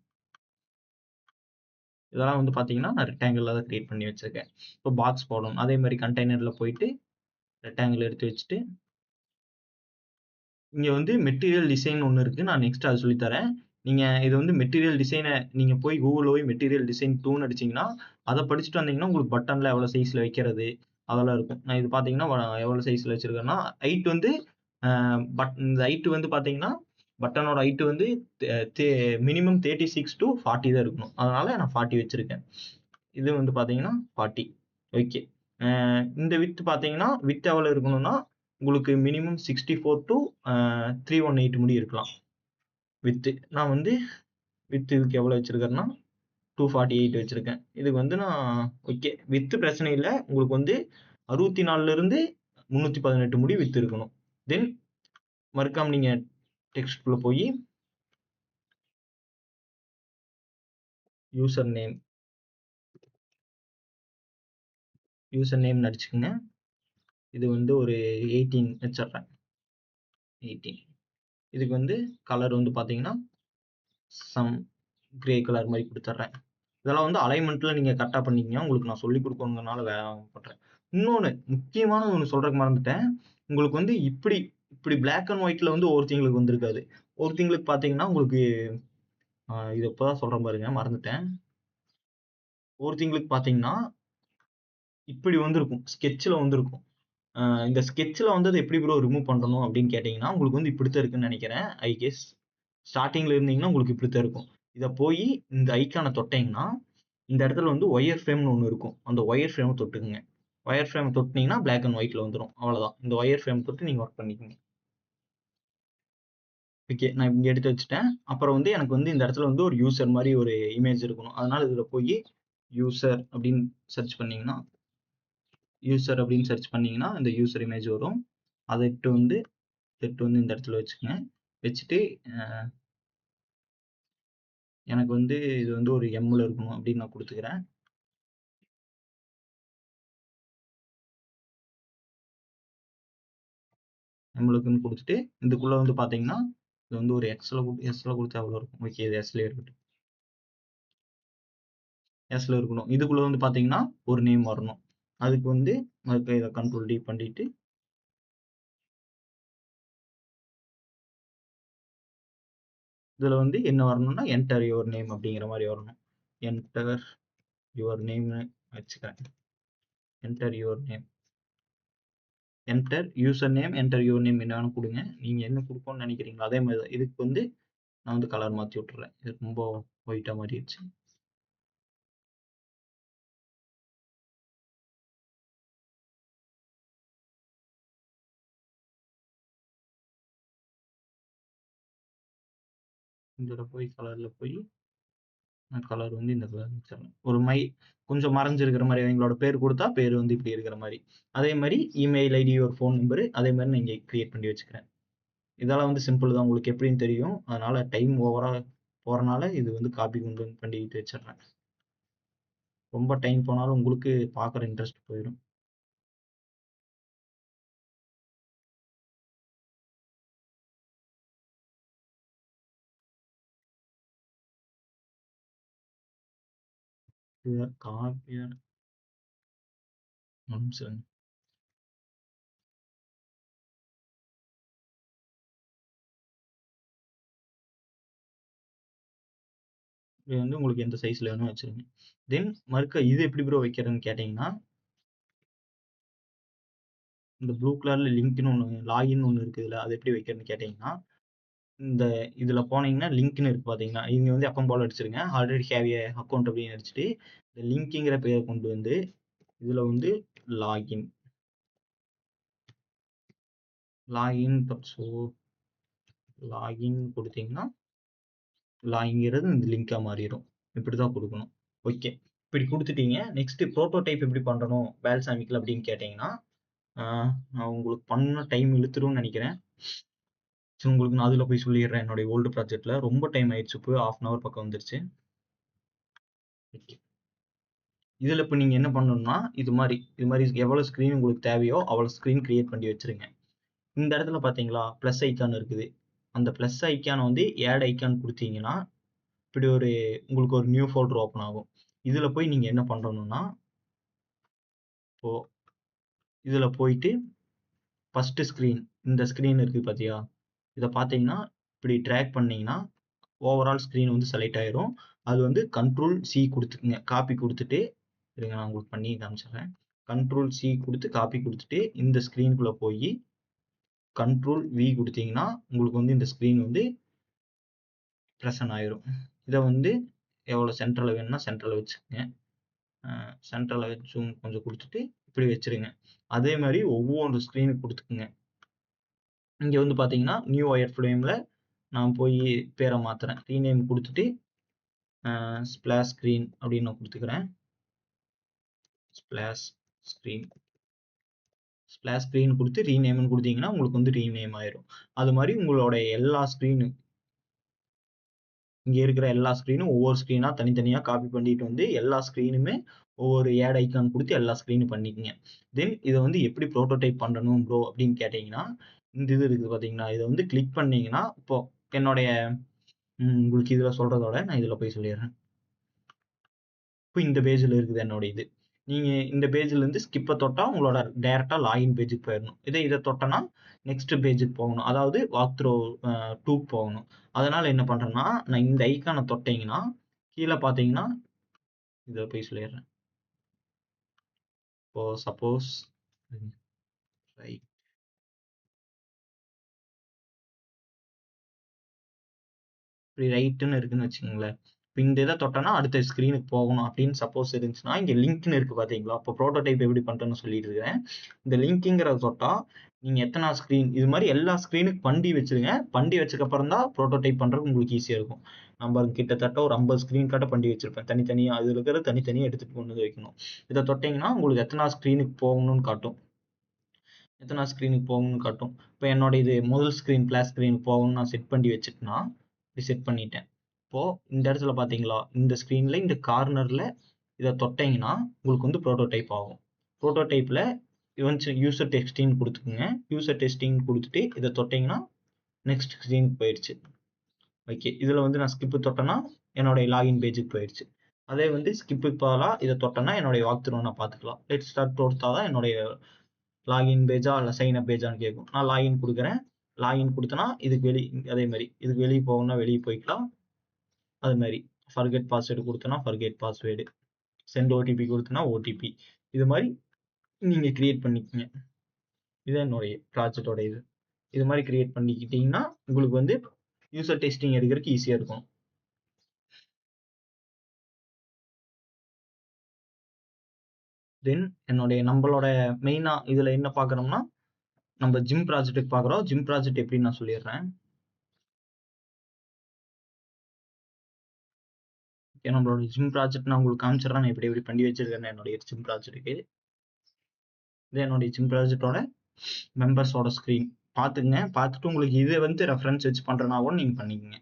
இதெல்லாம் வந்து பார்த்தீங்கன்னா, நான் ரெக்டாங்கிள்ல தான் கிரியேட் பண்ணி வச்சிருக்கேன். இப்போ பாக்ஸ் போடணும். அதே மாரி கண்டெய்னர்ல போயிட்டு ரெக்டாங்கிள் எடுத்து வச்சுட்டு, இங்க வந்து மெட்டீரியல் டிசைன் ஒண்ணு இருக்கு. நான் நெக்ஸ்ட் அத சொல்லித் தரேன். நீங்க இது வந்து மெட்டீரியல் டிசைன நீங்க போய் கூகுள்ல போய் மெட்டீரியல் டிசைன் 2ன்னு அடிச்சீங்கன்னா, அத படிச்சுட்டு வந்தீங்கன்னா, உங்களுக்கு பட்டன்ல எவ்வளோ சைஸ்ல வைக்கிறது, அதெல்லாம் இருக்கும். நான் இது பார்த்தீங்கன்னா, எவ்வளோ சைஸ்ல வச்சிருக்கேன்னா, ஹைட் வந்து அ இந்த ஹைட் வந்து பார்த்தீங்கன்னா, பட்டனோட ஹைட் வந்து தே தே மினிமம் 36 டூ 40 தான் இருக்கணும். அதனால நான் 40 வச்சிருக்கேன். இது வந்து பார்த்தீங்கன்னா 40. ஓகே. அ இந்த விட்த் பார்த்தீங்கன்னா, விட்த் எவ்வளோ இருக்கணும்னா, உங்களுக்கு மினிமம் 64 டூ 318 முடி இருக்கலாம். விட்த். நான் வந்து விட்த் இதுக்கு எவ்வளோ வச்சிருக்கேன்னா, 248 வச்சிருக்கேன். இதுக்கு வந்து நான் ஓகே. விட்த் பிரச்சனை இல்ல. உங்களுக்கு வந்து 64ல இருந்து 318 முடி விட்த் இருக்கணும். தென் மறக்காம நீங்க டெக்ஸ்ட்குள்ள போயி யூசர் நேம் யூசர் நேம்னு அடிச்சுக்கங்க. இது வந்து ஒரு 18 வச்சிடுறேன். 18. இதுக்கு வந்து கலர் வந்து பார்த்தீங்கன்னா, சம் கிரே கலர் மாரி குடுத்துடுறேன். இதெல்லாம் வந்து அலைன்மென்ட்ல நீங்க கரெக்ட்டா பண்ணீங்கன்னா, உங்களுக்கு நான் சொல்லிக் குடுக்கணும்ங்கறனால பண்றேன். இன்னொன்னு முக்கியமான ஒண்ணு சொல்றதுக்கு மறந்துட்டேன். உங்களுக்கு வந்து இப்படி இப்படி பிளாக் அண்ட் ஒயிட்ல வந்து ஒவ்வொருத்தங்களுக்கு வந்திருக்காது. ஒருத்தங்களுக்கு பார்த்தீங்கன்னா, உங்களுக்கு இது இப்பதான் சொல்றேன் பாருங்க, மறந்துட்டேன். ஒருத்தங்களுக்கு பார்த்தீங்கன்னா, இப்படி வந்திருக்கும். ஸ்கெட்ச்ல வந்திருக்கும். இந்த ஸ்கெட்ச்ல வந்து அத எப்படி ப்ரோ ரிமூவ் பண்ணணும் அப்படின்னு கேட்டீங்கன்னா, உங்களுக்கு வந்து இப்படித்தான் இருக்குன்னு நெனைக்கிறேன். I guess. ஸ்டார்ட்டிங்ல இருந்தீங்கன்னா, உங்களுக்கு இப்படித்தான் இருக்கும். இத போயி இந்த ஐகான தொட்டீங்கன்னா, இந்த இடத்துல வந்து ஒயர் ஃப்ரேம்னு ஒண்ணு இருக்கும். அந்த ஒயர் ஃப்ரேம தொட்டுக்குங்க. ஒயர் ஃப்ரேம் தொட்டுனீங்கன்னா, பிளாக் அண்ட் ஒயிட்ல வந்துரும். அவ்வளவுதான். இந்த ஒயர் ஃப்ரேம் தொட்டு நீங்க ஒர்க் பண்ணிக்கங்க. ஓகே. நான் இங்க எடுத்து வச்சுட்டேன். அப்புறம் வந்து எனக்கு வந்து இந்த இடத்துல வந்து ஒரு யூசர் மாரி ஒரு இமேஜ் இருக்கணும். அதனால இதுல போயி யூசர் அப்படின்னு சர்ச் பண்ணீங்கன்னா இந்த யூசர் இமேஜ் வரும். அத எடுத்து வந்து இந்த இடத்துல வச்சுக்கங்க. வச்சுட்டு எனக்கு வந்து இது வந்து ஒரு எம்ல இருக்கணும் அப்படின்னு நான் குடுத்துக்கிறேன். நம்மளுக்குன்னு கொடுத்துட்டு இதுக்குள்ள வந்து பார்த்தீங்கன்னா இது வந்து ஒரு எஸ்ல கொடுத்தா எவ்வளோ இருக்கும்? ஓகே, இது எஸ்ல இருக்கட்டும். எஸ்ல இருக்கணும். இதுக்குள்ள வந்து பார்த்தீங்கன்னா ஒரு நேம் வரணும். அதுக்கு வந்து மறுபடியும் இதை கண்ட்ரோல் டி பண்ணிட்டு இதுல வந்து என்ன வரணும்னா என்டர் யுவர் நேம் அப்படிங்கிற மாதிரி வரணும். என்டர் யுவர் நேம் வச்சுக்கிறேன். Enter your name, enter user name, enter your name என்ன வேணும் கொடுங்க. நீங்க என்ன கொடுக்கணும்னு நினைக்கிறீங்களோ அதே மாதிரி தான். இதுக்கு வந்து நான் வந்து கலர் மாற்றி விட்டுறேன். இது ரொம்ப ஒயிட்டாக மாறிடுச்சு. இதில் போய் கலரில் போய் கலர் வந்து இந்த கலர் வச்சிடணும். ஒரு கொஞ்சம் மறைஞ்சிருக்கிற மாதிரி எங்களோட பேர் கொடுத்தா பேர் வந்து இப்படி இருக்கிற மாதிரி. அதே மாதிரி இமெயில் ஐடி, ஒரு ஃபோன் நம்பரு அதே மாதிரி நான் இங்கே கிரியேட் பண்ணி வச்சுக்கிறேன். இதெல்லாம் வந்து சிம்பிள் தான், உங்களுக்கு எப்படின்னு தெரியும். அதனால டைம் ஓவராக போகிறனால இது வந்து காப்பி கொண்டு வந்து பண்ணிட்டு வச்சிடுறேன். ரொம்ப டைம் போனாலும் உங்களுக்கு பார்க்குற இன்ட்ரெஸ்ட் போயிடும். காப்பியர் நிமிஷம். இது வந்து உங்களுக்கு எந்த சைஸ்ல வேணும் வச்சிருங்க. தென் மறுக்க இது எப்படி ப்ரோ வைக்கிறதுன்னு கேட்டீங்கன்னா, இந்த ப்ளூ கலர்ல லிங்க்னு ஒன்று, லாகின் ஒன்று இருக்குதுல்ல, அது எப்படி வைக்கிறதுன்னு கேட்டீங்கன்னா, இந்த இதுல போனீங்கன்னா லிங்க்னு இருக்கு பாத்தீங்கன்னா, இங்க வந்து எப்பவும் போல அடிச்சிருங்க. ஆல்ரெடி ஹேவ் ஏ அக்கௌண்ட் அப்படின்னு அடிச்சுட்டு இந்த லிங்க்ங்கிற பேரை கொண்டு வந்து இதுல வந்து லாகின் லாகின் ஸோ லாகின் கொடுத்தீங்கன்னா லாகிங்கிறது இந்த லிங்கா மாறிடும். இப்படிதான் கொடுக்கணும். ஓகே, இப்படி கொடுத்துட்டீங்க. நெக்ஸ்ட் ப்ரோட்டோடைப் எப்படி பண்ணணும் பேல்சாமிக்கில் அப்படின்னு கேட்டீங்கன்னா, நான் உங்களுக்கு பண்ண டைம் இழுத்துரும்னு நினைக்கிறேன். ஸோ உங்களுக்கு நான் அதில் போய் சொல்லிடுறேன். என்னுடைய ஓல்டு ப்ராஜெக்ட்ல ரொம்ப டைம் ஆயிடுச்சு. இப்போ 1/2 பக்கம் வந்துருச்சு. ஓகே, இதில் இப்போ நீங்கள் என்ன பண்ணணும்னா இது மாதிரி எவ்வளோ ஸ்க்ரீன் உங்களுக்கு தேவையோ அவ்வளோ ஸ்க்ரீன் கிரியேட் பண்ணி வச்சிருங்க. இந்த இடத்துல பார்த்தீங்களா ப்ளஸ் ஐக்கான் இருக்குது. அந்த ப்ளஸ் ஐக்கானை வந்து ஆட் ஐக்கான் கொடுத்தீங்கன்னா இப்படி உங்களுக்கு ஒரு நியூ ஃபோல்டர் ஓப்பன் ஆகும். இதில் போய் நீங்கள் என்ன பண்ணணும்னா, இப்போ இதில் போயிட்டு ஃபர்ஸ்ட் ஸ்க்ரீன், இந்த ஸ்க்ரீன் இருக்குது பார்த்தியா, இதை பார்த்தீங்கன்னா இப்படி ட்ராக் பண்ணீங்கன்னா ஓவரால் ஸ்க்ரீன் வந்து செலக்ட் ஆயிரும். அது வந்து கண்ட்ரோல் சி கொடுத்துக்குங்க, காப்பி கொடுத்துட்டு இருங்க நான் உங்களுக்கு பண்ணி காமிச்சிடுறேன். கண்ட்ரோல் சி கொடுத்து காப்பி கொடுத்துட்டு இந்த ஸ்க்ரீனுக்குள்ளே போய் கண்ட்ரோல் வி கொடுத்தீங்கன்னா உங்களுக்கு வந்து இந்த ஸ்க்ரீன் வந்து ப்ரெசன்ட் ஆயிரும். இதை வந்து எவ்வளோ சென்டரில் வேணும்னா சென்டரில் வச்சுக்கோங்க. சென்டரில் வச்சு கொஞ்சம் கொடுத்துட்டு இப்படி வச்சிருங்க. அதே மாதிரி ஒவ்வொரு ஸ்க்ரீனுக்கு கொடுத்துக்குங்க. இங்கே வந்து பார்த்தீங்கன்னா நியூ ஒயர் ஃப்ரேமில் நான் போய் பேரை மாற்றுறேன். ரீநேம் கொடுத்துட்டு ஸ்பிளாஷ் ஸ்க்ரீன் அப்படின்னு நான் கொடுத்துக்கிறேன். ஸ்பிளாஷ் ஸ்க்ரீன் கொடுத்து ரீநேம்னு கொடுத்தீங்கன்னா உங்களுக்கு வந்து ரீநேம் ஆயிரும். அது மாதிரி உங்களோட எல்லா ஸ்க்ரீனு இங்கே இருக்கிற எல்லா ஸ்க்ரீனும் ஒவ்வொரு ஸ்க்ரீனாக தனித்தனியாக காப்பி பண்ணிட்டு வந்து எல்லா ஸ்க்ரீனுமே ஒவ்வொரு ஆட் ஐக்கான் கொடுத்து எல்லா ஸ்க்ரீனும் பண்ணிக்கங்க. தென் இதை வந்து எப்படி ப்ரோட்டோடைப் பண்ணணும் ப்ரோ அப்படின்னு கேட்டிங்கன்னா, இந்த இது இருக்குது பார்த்தீங்கன்னா, இதை வந்து கிளிக் பண்ணீங்கன்னா இப்போ என்னுடைய உங்களுக்கு இதில் சொல்கிறதோட நான் இதில் போய் சொல்லிடுறேன். இப்போ இந்த பேஜில் இருக்குது என்னோட இது. நீங்கள் இந்த பேஜ்லேருந்து ஸ்கிப்பை தொட்டால் உங்களோட டேரெக்டாக லாகின் பேஜுக்கு போயிடணும். இதை தொட்டனா நெக்ஸ்ட் பேஜுக்கு போகணும். அதாவது வாக் த்ரோ 2க்கு போகணும். அதனால் என்ன பண்ணுறேன்னா, நான் இந்த ஐக்கானை தொட்டிங்கன்னா கீழே பார்த்தீங்கன்னா இதில் போய் சொல்லிடுறேன். இப்போ சப்போஸ் ரைட் இப்படி ரைட்டுன்னு இருக்குன்னு வச்சுக்கோங்களேன். இப்போ இந்த இதை தொட்டோன்னா அடுத்த ஸ்க்ரீனுக்கு போகணும் அப்படின்னு சப்போஸ் இருந்துச்சுன்னா இங்கே லிங்க்னு இருக்குது பார்த்தீங்களா, இப்போ ப்ரோட்டோடைப் எப்படி பண்ணுறேன்னு சொல்லிட்டு இருக்கேன். இந்த லிங்க்குங்கிறத தொட்டால் நீங்கள் எத்தனை ஸ்க்ரீன் இது மாதிரி எல்லா ஸ்க்ரீனுக்கு பண்டி வச்சுருங்க. பண்டி வச்சக்கப்புறம் தான் ப்ரோட்டோடைப் பண்ணுறதுக்கு உங்களுக்கு ஈஸியாக இருக்கும். நம்ம கிட்டத்தட்ட ஒரு 50 ஸ்க்ரீன் கிட்ட பண்ணி வச்சுருப்பேன் தனித்தனியாக. அதில் இருக்கிற தனித்தனியாக எடுத்துகிட்டு கொண்டு வந்து வைக்கணும். இதை தொட்டிங்கன்னா உங்களுக்கு எத்தனை ஸ்க்ரீனுக்கு போகணும்னு காட்டும். எத்தனை ஸ்க்ரீனுக்கு போகணும்னு காட்டும். இப்போ என்னோட இது முதல் ஸ்க்ரீன் ஃப்ளாஷ் ஸ்க்ரீனுக்கு போகணும்னு நான் செட் பண்ணி வச்சுட்டுனா இப்படி செட் பண்ணிட்டேன். இப்போது இந்த இடத்துல பார்த்தீங்களா இந்த ஸ்க்ரீனில் இந்த கார்னரில் இதை தொட்டிங்கன்னா உங்களுக்கு வந்து ப்ரோட்டோடைப் ஆகும். ப்ரோட்டோடைப்பில் யூசர் டெஸ்டிங் கொடுத்துக்குங்க. யூசர் டெஸ்டிங் கொடுத்துட்டு இதை தொட்டிங்கன்னா நெக்ஸ்ட் ஸ்க்ரீனுக்கு போயிடுச்சு. ஓகே, இதில் வந்து நான் ஸ்கிப்பு தொட்டேன்னா என்னுடைய லாகின் பேஜுக்கு போயிடுச்சு. அதே வந்து ஸ்கிப்பு பதிலாக இதை தொட்டேன்னா என்னுடைய வாக் த்ரூ நான் பார்த்துக்கலாம். லெட் ஸ்டார்ட் கொடுத்தா தான் என்னுடைய லாகின் பேஜா இல்லை சைன் அப் பேஜான்னு கேட்கும். நான் லாகின் கொடுக்குறேன். லாகின் கொடுத்தேன்னா இதுக்கு அதே மாதிரி இதுக்கு வெளியே போகணும்னா வெளியே போய்க்கலாம். அது மாதிரி ஃபர்கெட் பாஸ்வேர்டு கொடுத்தோன்னா ஃபர்கெட் பாஸ்வேர்டு, சென்ட் ஓடிபி கொடுத்தோன்னா ஓடிபி, இது மாதிரி நீங்கள் கிரியேட் பண்ணிக்கோங்க. இது என்னுடைய ப்ராஜெக்டோட இது மாதிரி கிரியேட் பண்ணிக்கிட்டீங்கன்னா உங்களுக்கு வந்து யூசர் டெஸ்டிங் எடுக்கிறதுக்கு ஈஸியாக இருக்கும். தென் நம்மளோட மெயினாக இதில் என்ன பார்க்குறோம்னா நம்ம ஜிம் ப்ராஜெக்ட்டுக்கு பார்க்குறோம். ஜிம் ப்ராஜெக்ட் எப்படின்னு நான் சொல்லிடுறேன். நம்மளோட ஜிம் ப்ராஜெக்ட் நான் உங்களுக்கு காமிச்சிடறேன். நான் எப்படி பண்ணி வச்சிருக்கேன் என்னுடைய ஜிம் ப்ராஜெக்ட்டுக்கு. இது என்னுடைய ஜிம் ப்ராஜெக்டோட மெம்பர்ஸோட ஸ்க்ரீன் பார்த்துங்க. பார்த்துட்டு உங்களுக்கு இதை வந்து ரெஃபரன்ஸ் வச்சு பண்ணுறனா கூட நீங்கள் பண்ணிக்கோங்க.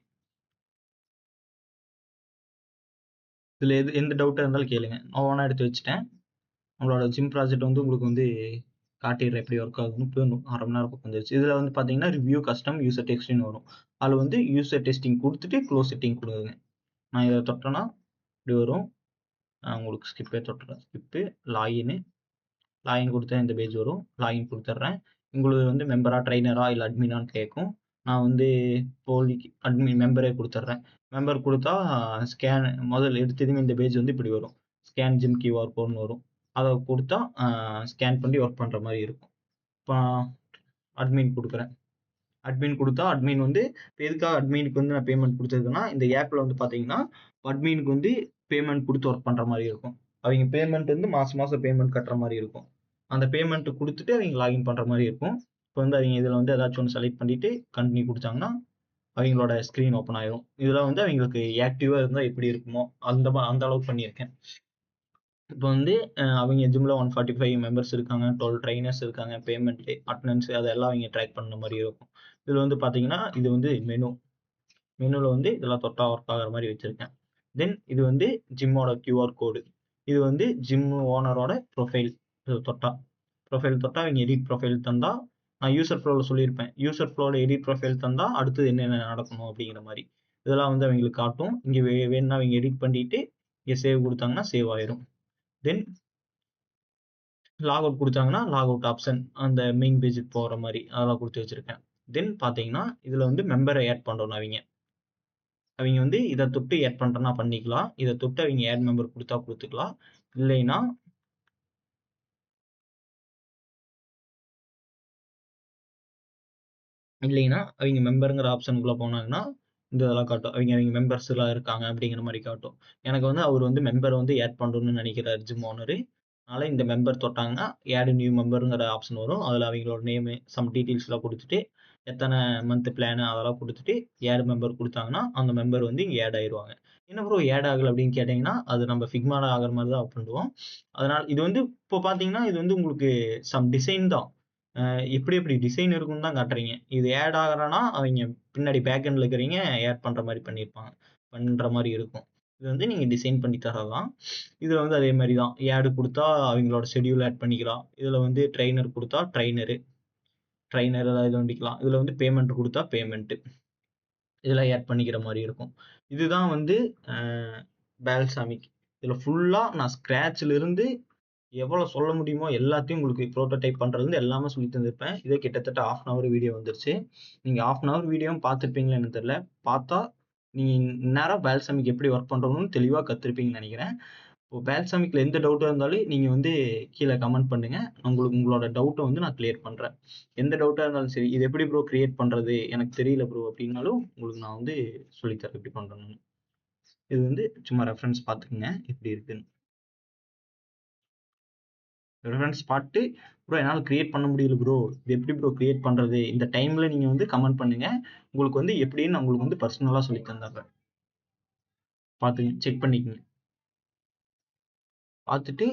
இதில் எந்த டவுட்டாக இருந்தாலும் கேளுங்க. நான் ஓனாக எடுத்து வச்சுட்டேன். நம்மளோட ஜிம் ப்ராஜெக்ட் வந்து உங்களுக்கு வந்து காட்டிடுறேன் எப்படி ஒர்க் ஆகுதுன்னு. இப்போ 1/2 மணி நேரம் பக்கம் வந்துருச்சு. இதில் வந்து பார்த்தீங்கன்னா ரிவ்யூ கஸ்டம் யூசர் டெஸ்டிங் வரும். அதில் வந்து யூசர் டெஸ்டிங் கொடுத்துட்டு க்ளோஸ் செட்டிங் கொடுங்க. நான் இதை தொட்டேன்னா இப்படி வரும். உங்களுக்கு ஸ்கிப்பே தொட்டுறேன். ஸ்கிப்பு லாகின் கொடுத்தா இந்த பேஜ் வரும். லாகின் கொடுத்துட்றேன். உங்களுக்கு வந்து மெம்பரா ட்ரைனரா இல்லை அட்மினான்னு கேட்கும். நான் வந்து இப்போதைக்கு அட்மின் மெம்பரே கொடுத்துட்றேன். மெம்பர் கொடுத்தா ஸ்கேன் முதல்ல எடுத்ததுமே இந்த பேஜ் வந்து இப்படி வரும். ஸ்கேன் ஜிம் கியூஆர் கோட்னு வரும். அதை கொடுத்தா ஸ்கேன் பண்ணி ஒர்க் பண்ணுற மாதிரி இருக்கும். இப்போ அட்மின் கொடுக்குறேன். அட்மின் கொடுத்தா அட்மின் வந்து எதுக்காக அட்மினுக்கு வந்து நான் பேமெண்ட் கொடுத்துருக்கேன்னா இந்த ஆப்பில் வந்து பார்த்தீங்கன்னா அட்மினுக்கு வந்து பேமெண்ட் கொடுத்து ஒர்க் பண்ணுற மாதிரி இருக்கும். அவங்க பேமெண்ட் வந்து மாதம் பேமெண்ட் கட்டுற மாதிரி இருக்கும். அந்த பேமெண்ட் கொடுத்துட்டு அவங்க லாகின் பண்ணுற மாதிரி இருக்கும். இப்போ வந்து அவங்க இதில் வந்து ஏதாச்சும் ஒன்று செலக்ட் பண்ணிட்டு கண்டினியூ கொடுத்தாங்கன்னா அவங்களோட ஸ்க்ரீன் ஓப்பன் ஆயிரும். இதில் வந்து அவங்களுக்கு ஆக்டிவாக இருந்தால் எப்படி இருக்குமோ அந்த அளவுக்கு பண்ணியிருக்கேன். இப்போ வந்து அவங்க ஜிம்மில் 145 மெம்பர்ஸ் இருக்காங்க, 12 ட்ரைனர்ஸ் இருக்காங்க, பேமெண்ட் அட்டனன்ஸ் அதெல்லாம் அவங்க ட்ராக் பண்ண மாதிரி இருக்கும். இதில் வந்து பார்த்தீங்கன்னா இது வந்து மெனுவில் வந்து இதெல்லாம் தொட்டா ஒர்க் ஆகிற மாதிரி வச்சுருக்கேன். தென் இது வந்து ஜிம்மோட கியூஆர் கோடு. இது வந்து ஜிம் ஓனரோட ப்ரொஃபைல். இது ப்ரொஃபைல் தொட்டா அவங்க எடிட் ப்ரொஃபைல் தந்தா நான் யூசர் ஃப்ளோவில் சொல்லியிருப்பேன். யூசர் ஃப்ளோவில் எடிட் ப்ரொஃபைல் தந்தா அடுத்தது என்னென்ன நடக்கணும் அப்படிங்கிற மாதிரி இதெல்லாம் வந்து அவங்களுக்கு காட்டும். இங்கே வேணும்னா அவங்க எடிட் பண்ணிட்டு இங்கே சேவ் கொடுத்தாங்கன்னா சேவ் ஆயிரும். தென் லாக் அவுட் கொடுத்தாங்கன்னா லாக் அவுட் ஆப்ஷன் அந்த மெயின் பேஜுக்கு போகிற மாதிரி அதெல்லாம் கொடுத்து வச்சுருக்கேன். தென் பார்த்தீங்கன்னா இதில் வந்து மெம்பரை ஆட் பண்ணுறோம். அவங்க வந்து இதை தொட்டு ஆட் பண்ணுறேன்னா பண்ணிக்கலாம். இதை தொட்டு அவங்க ஆட் மெம்பர் கொடுத்தா கொடுத்துக்கலாம். இல்லைன்னா அவங்க மெம்பருங்கிற ஆப்ஷனுக்குள்ளே போனாங்கன்னா இந்த இதெல்லாம் காட்டும். அவங்க மெம்பர்ஸ் எல்லாம் இருக்காங்க அப்படிங்கிற மாதிரி காட்டும். எனக்கு வந்து அவர் வந்து மெம்பரை வந்து ஆட் பண்ணணும்னு நினைக்கிறார் ஜிம் ஓனரு. அதனால் இந்த மெம்பர் தொட்டாங்கன்னா ஆட் நியூ மெம்பருங்கிற ஆப்ஷன் வரும். அதில் அவங்களோட நேமு சம் டீட்டெயில்ஸ்லாம் கொடுத்துட்டு எத்தனை மந்த் பிளானு அதெல்லாம் கொடுத்துட்டு ஆட் மெம்பர் கொடுத்தாங்கன்னா அந்த மெம்பர் வந்து இங்கே ஆட் ஆயிடுவாங்க. என்ன ப்ரோ ஆட் ஆகலை அப்படின்னு கேட்டிங்கன்னா அது நம்ம ஃபிக்மால ஆகிற மாதிரி தான் பண்ணுவோம். அதனால் இது வந்து இப்போ பார்த்தீங்கன்னா இது வந்து உங்களுக்கு சம் டிசைன் தான். எப்படி டிசைன் இருக்குன்னு தான் காட்டுறீங்க. இது ஆட் ஆகிறனா அவங்க பின்னாடி பேக்எண்டில் இருக்கிறவங்க ஆட் பண்ணுற மாதிரி பண்ணுற மாதிரி இருக்கும். இது வந்து நீங்கள் டிசைன் பண்ணி தரலாம். இதில் வந்து அதே மாதிரி தான் ஆடு கொடுத்தா அவங்களோட ஷெடியூல் ஆட் பண்ணிக்கலாம். இதில் வந்து ட்ரைனர் கொடுத்தா ட்ரைனர் ஏதாவது இது பண்ணிக்கலாம். இதில் வந்து பேமெண்ட் கொடுத்தா பேமெண்ட்டு இதெல்லாம் ஆட் பண்ணிக்கிற மாதிரி இருக்கும். இதுதான் வந்து பால்சாமிக். இதில் ஃபுல்லாக நான் ஸ்க்ராட்சிலிருந்து எவ்வளோ சொல்ல முடியுமோ எல்லாத்தையும் உங்களுக்கு ப்ரோட்டோடைப் பண்ணுறது எல்லாமே சொல்லி தந்திருப்பேன். இதே கிட்டத்தட்ட 1/2 hour வீடியோ வந்துருச்சு. நீங்கள் 1/2 hour வீடியோவும் பார்த்துருப்பீங்களா எனக்கு தெரியல. பார்த்தா நீங்கள் இந்நேரம் பால்சாமிக் எப்படி ஒர்க் பண்ணுறோம்னு தெளிவாக கற்றுருப்பீங்கன்னு நினைக்கிறேன். இப்போ பால்சாமிக்கில் எந்த டவுட்டாக இருந்தாலும் நீங்கள் வந்து கீழே கமெண்ட் பண்ணுங்கள். உங்களோட டவுட்டை வந்து நான் கிளியர் பண்ணுறேன். எந்த டவுட்டாக இருந்தாலும் சரி, இது எப்படி ப்ரோ கிரியேட் பண்ணுறது எனக்கு தெரியல ப்ரோ அப்படின்னாலும் உங்களுக்கு நான் வந்து சொல்லித்தரேன் எப்படி பண்ணுறேன்னு. இது வந்து சும்மா ரெஃபரன்ஸ் பார்த்துக்குங்க எப்படி இருக்குன்னு. ரெஃபரன்ஸ் பார்த்து ப்ரோ என்னால் கிரியேட் பண்ண முடியல ப்ரோ, இது எப்படி ப்ரோ கிரியேட் பண்ணுறது இந்த டைமில் நீங்கள் வந்து கமெண்ட் பண்ணுங்கள். உங்களுக்கு வந்து எப்படின்னு நான் உங்களுக்கு வந்து பர்சனலாக சொல்லி தந்துடுறேன். பார்த்துங்க, செக் பண்ணிக்கங்க. பார்த்துட்டு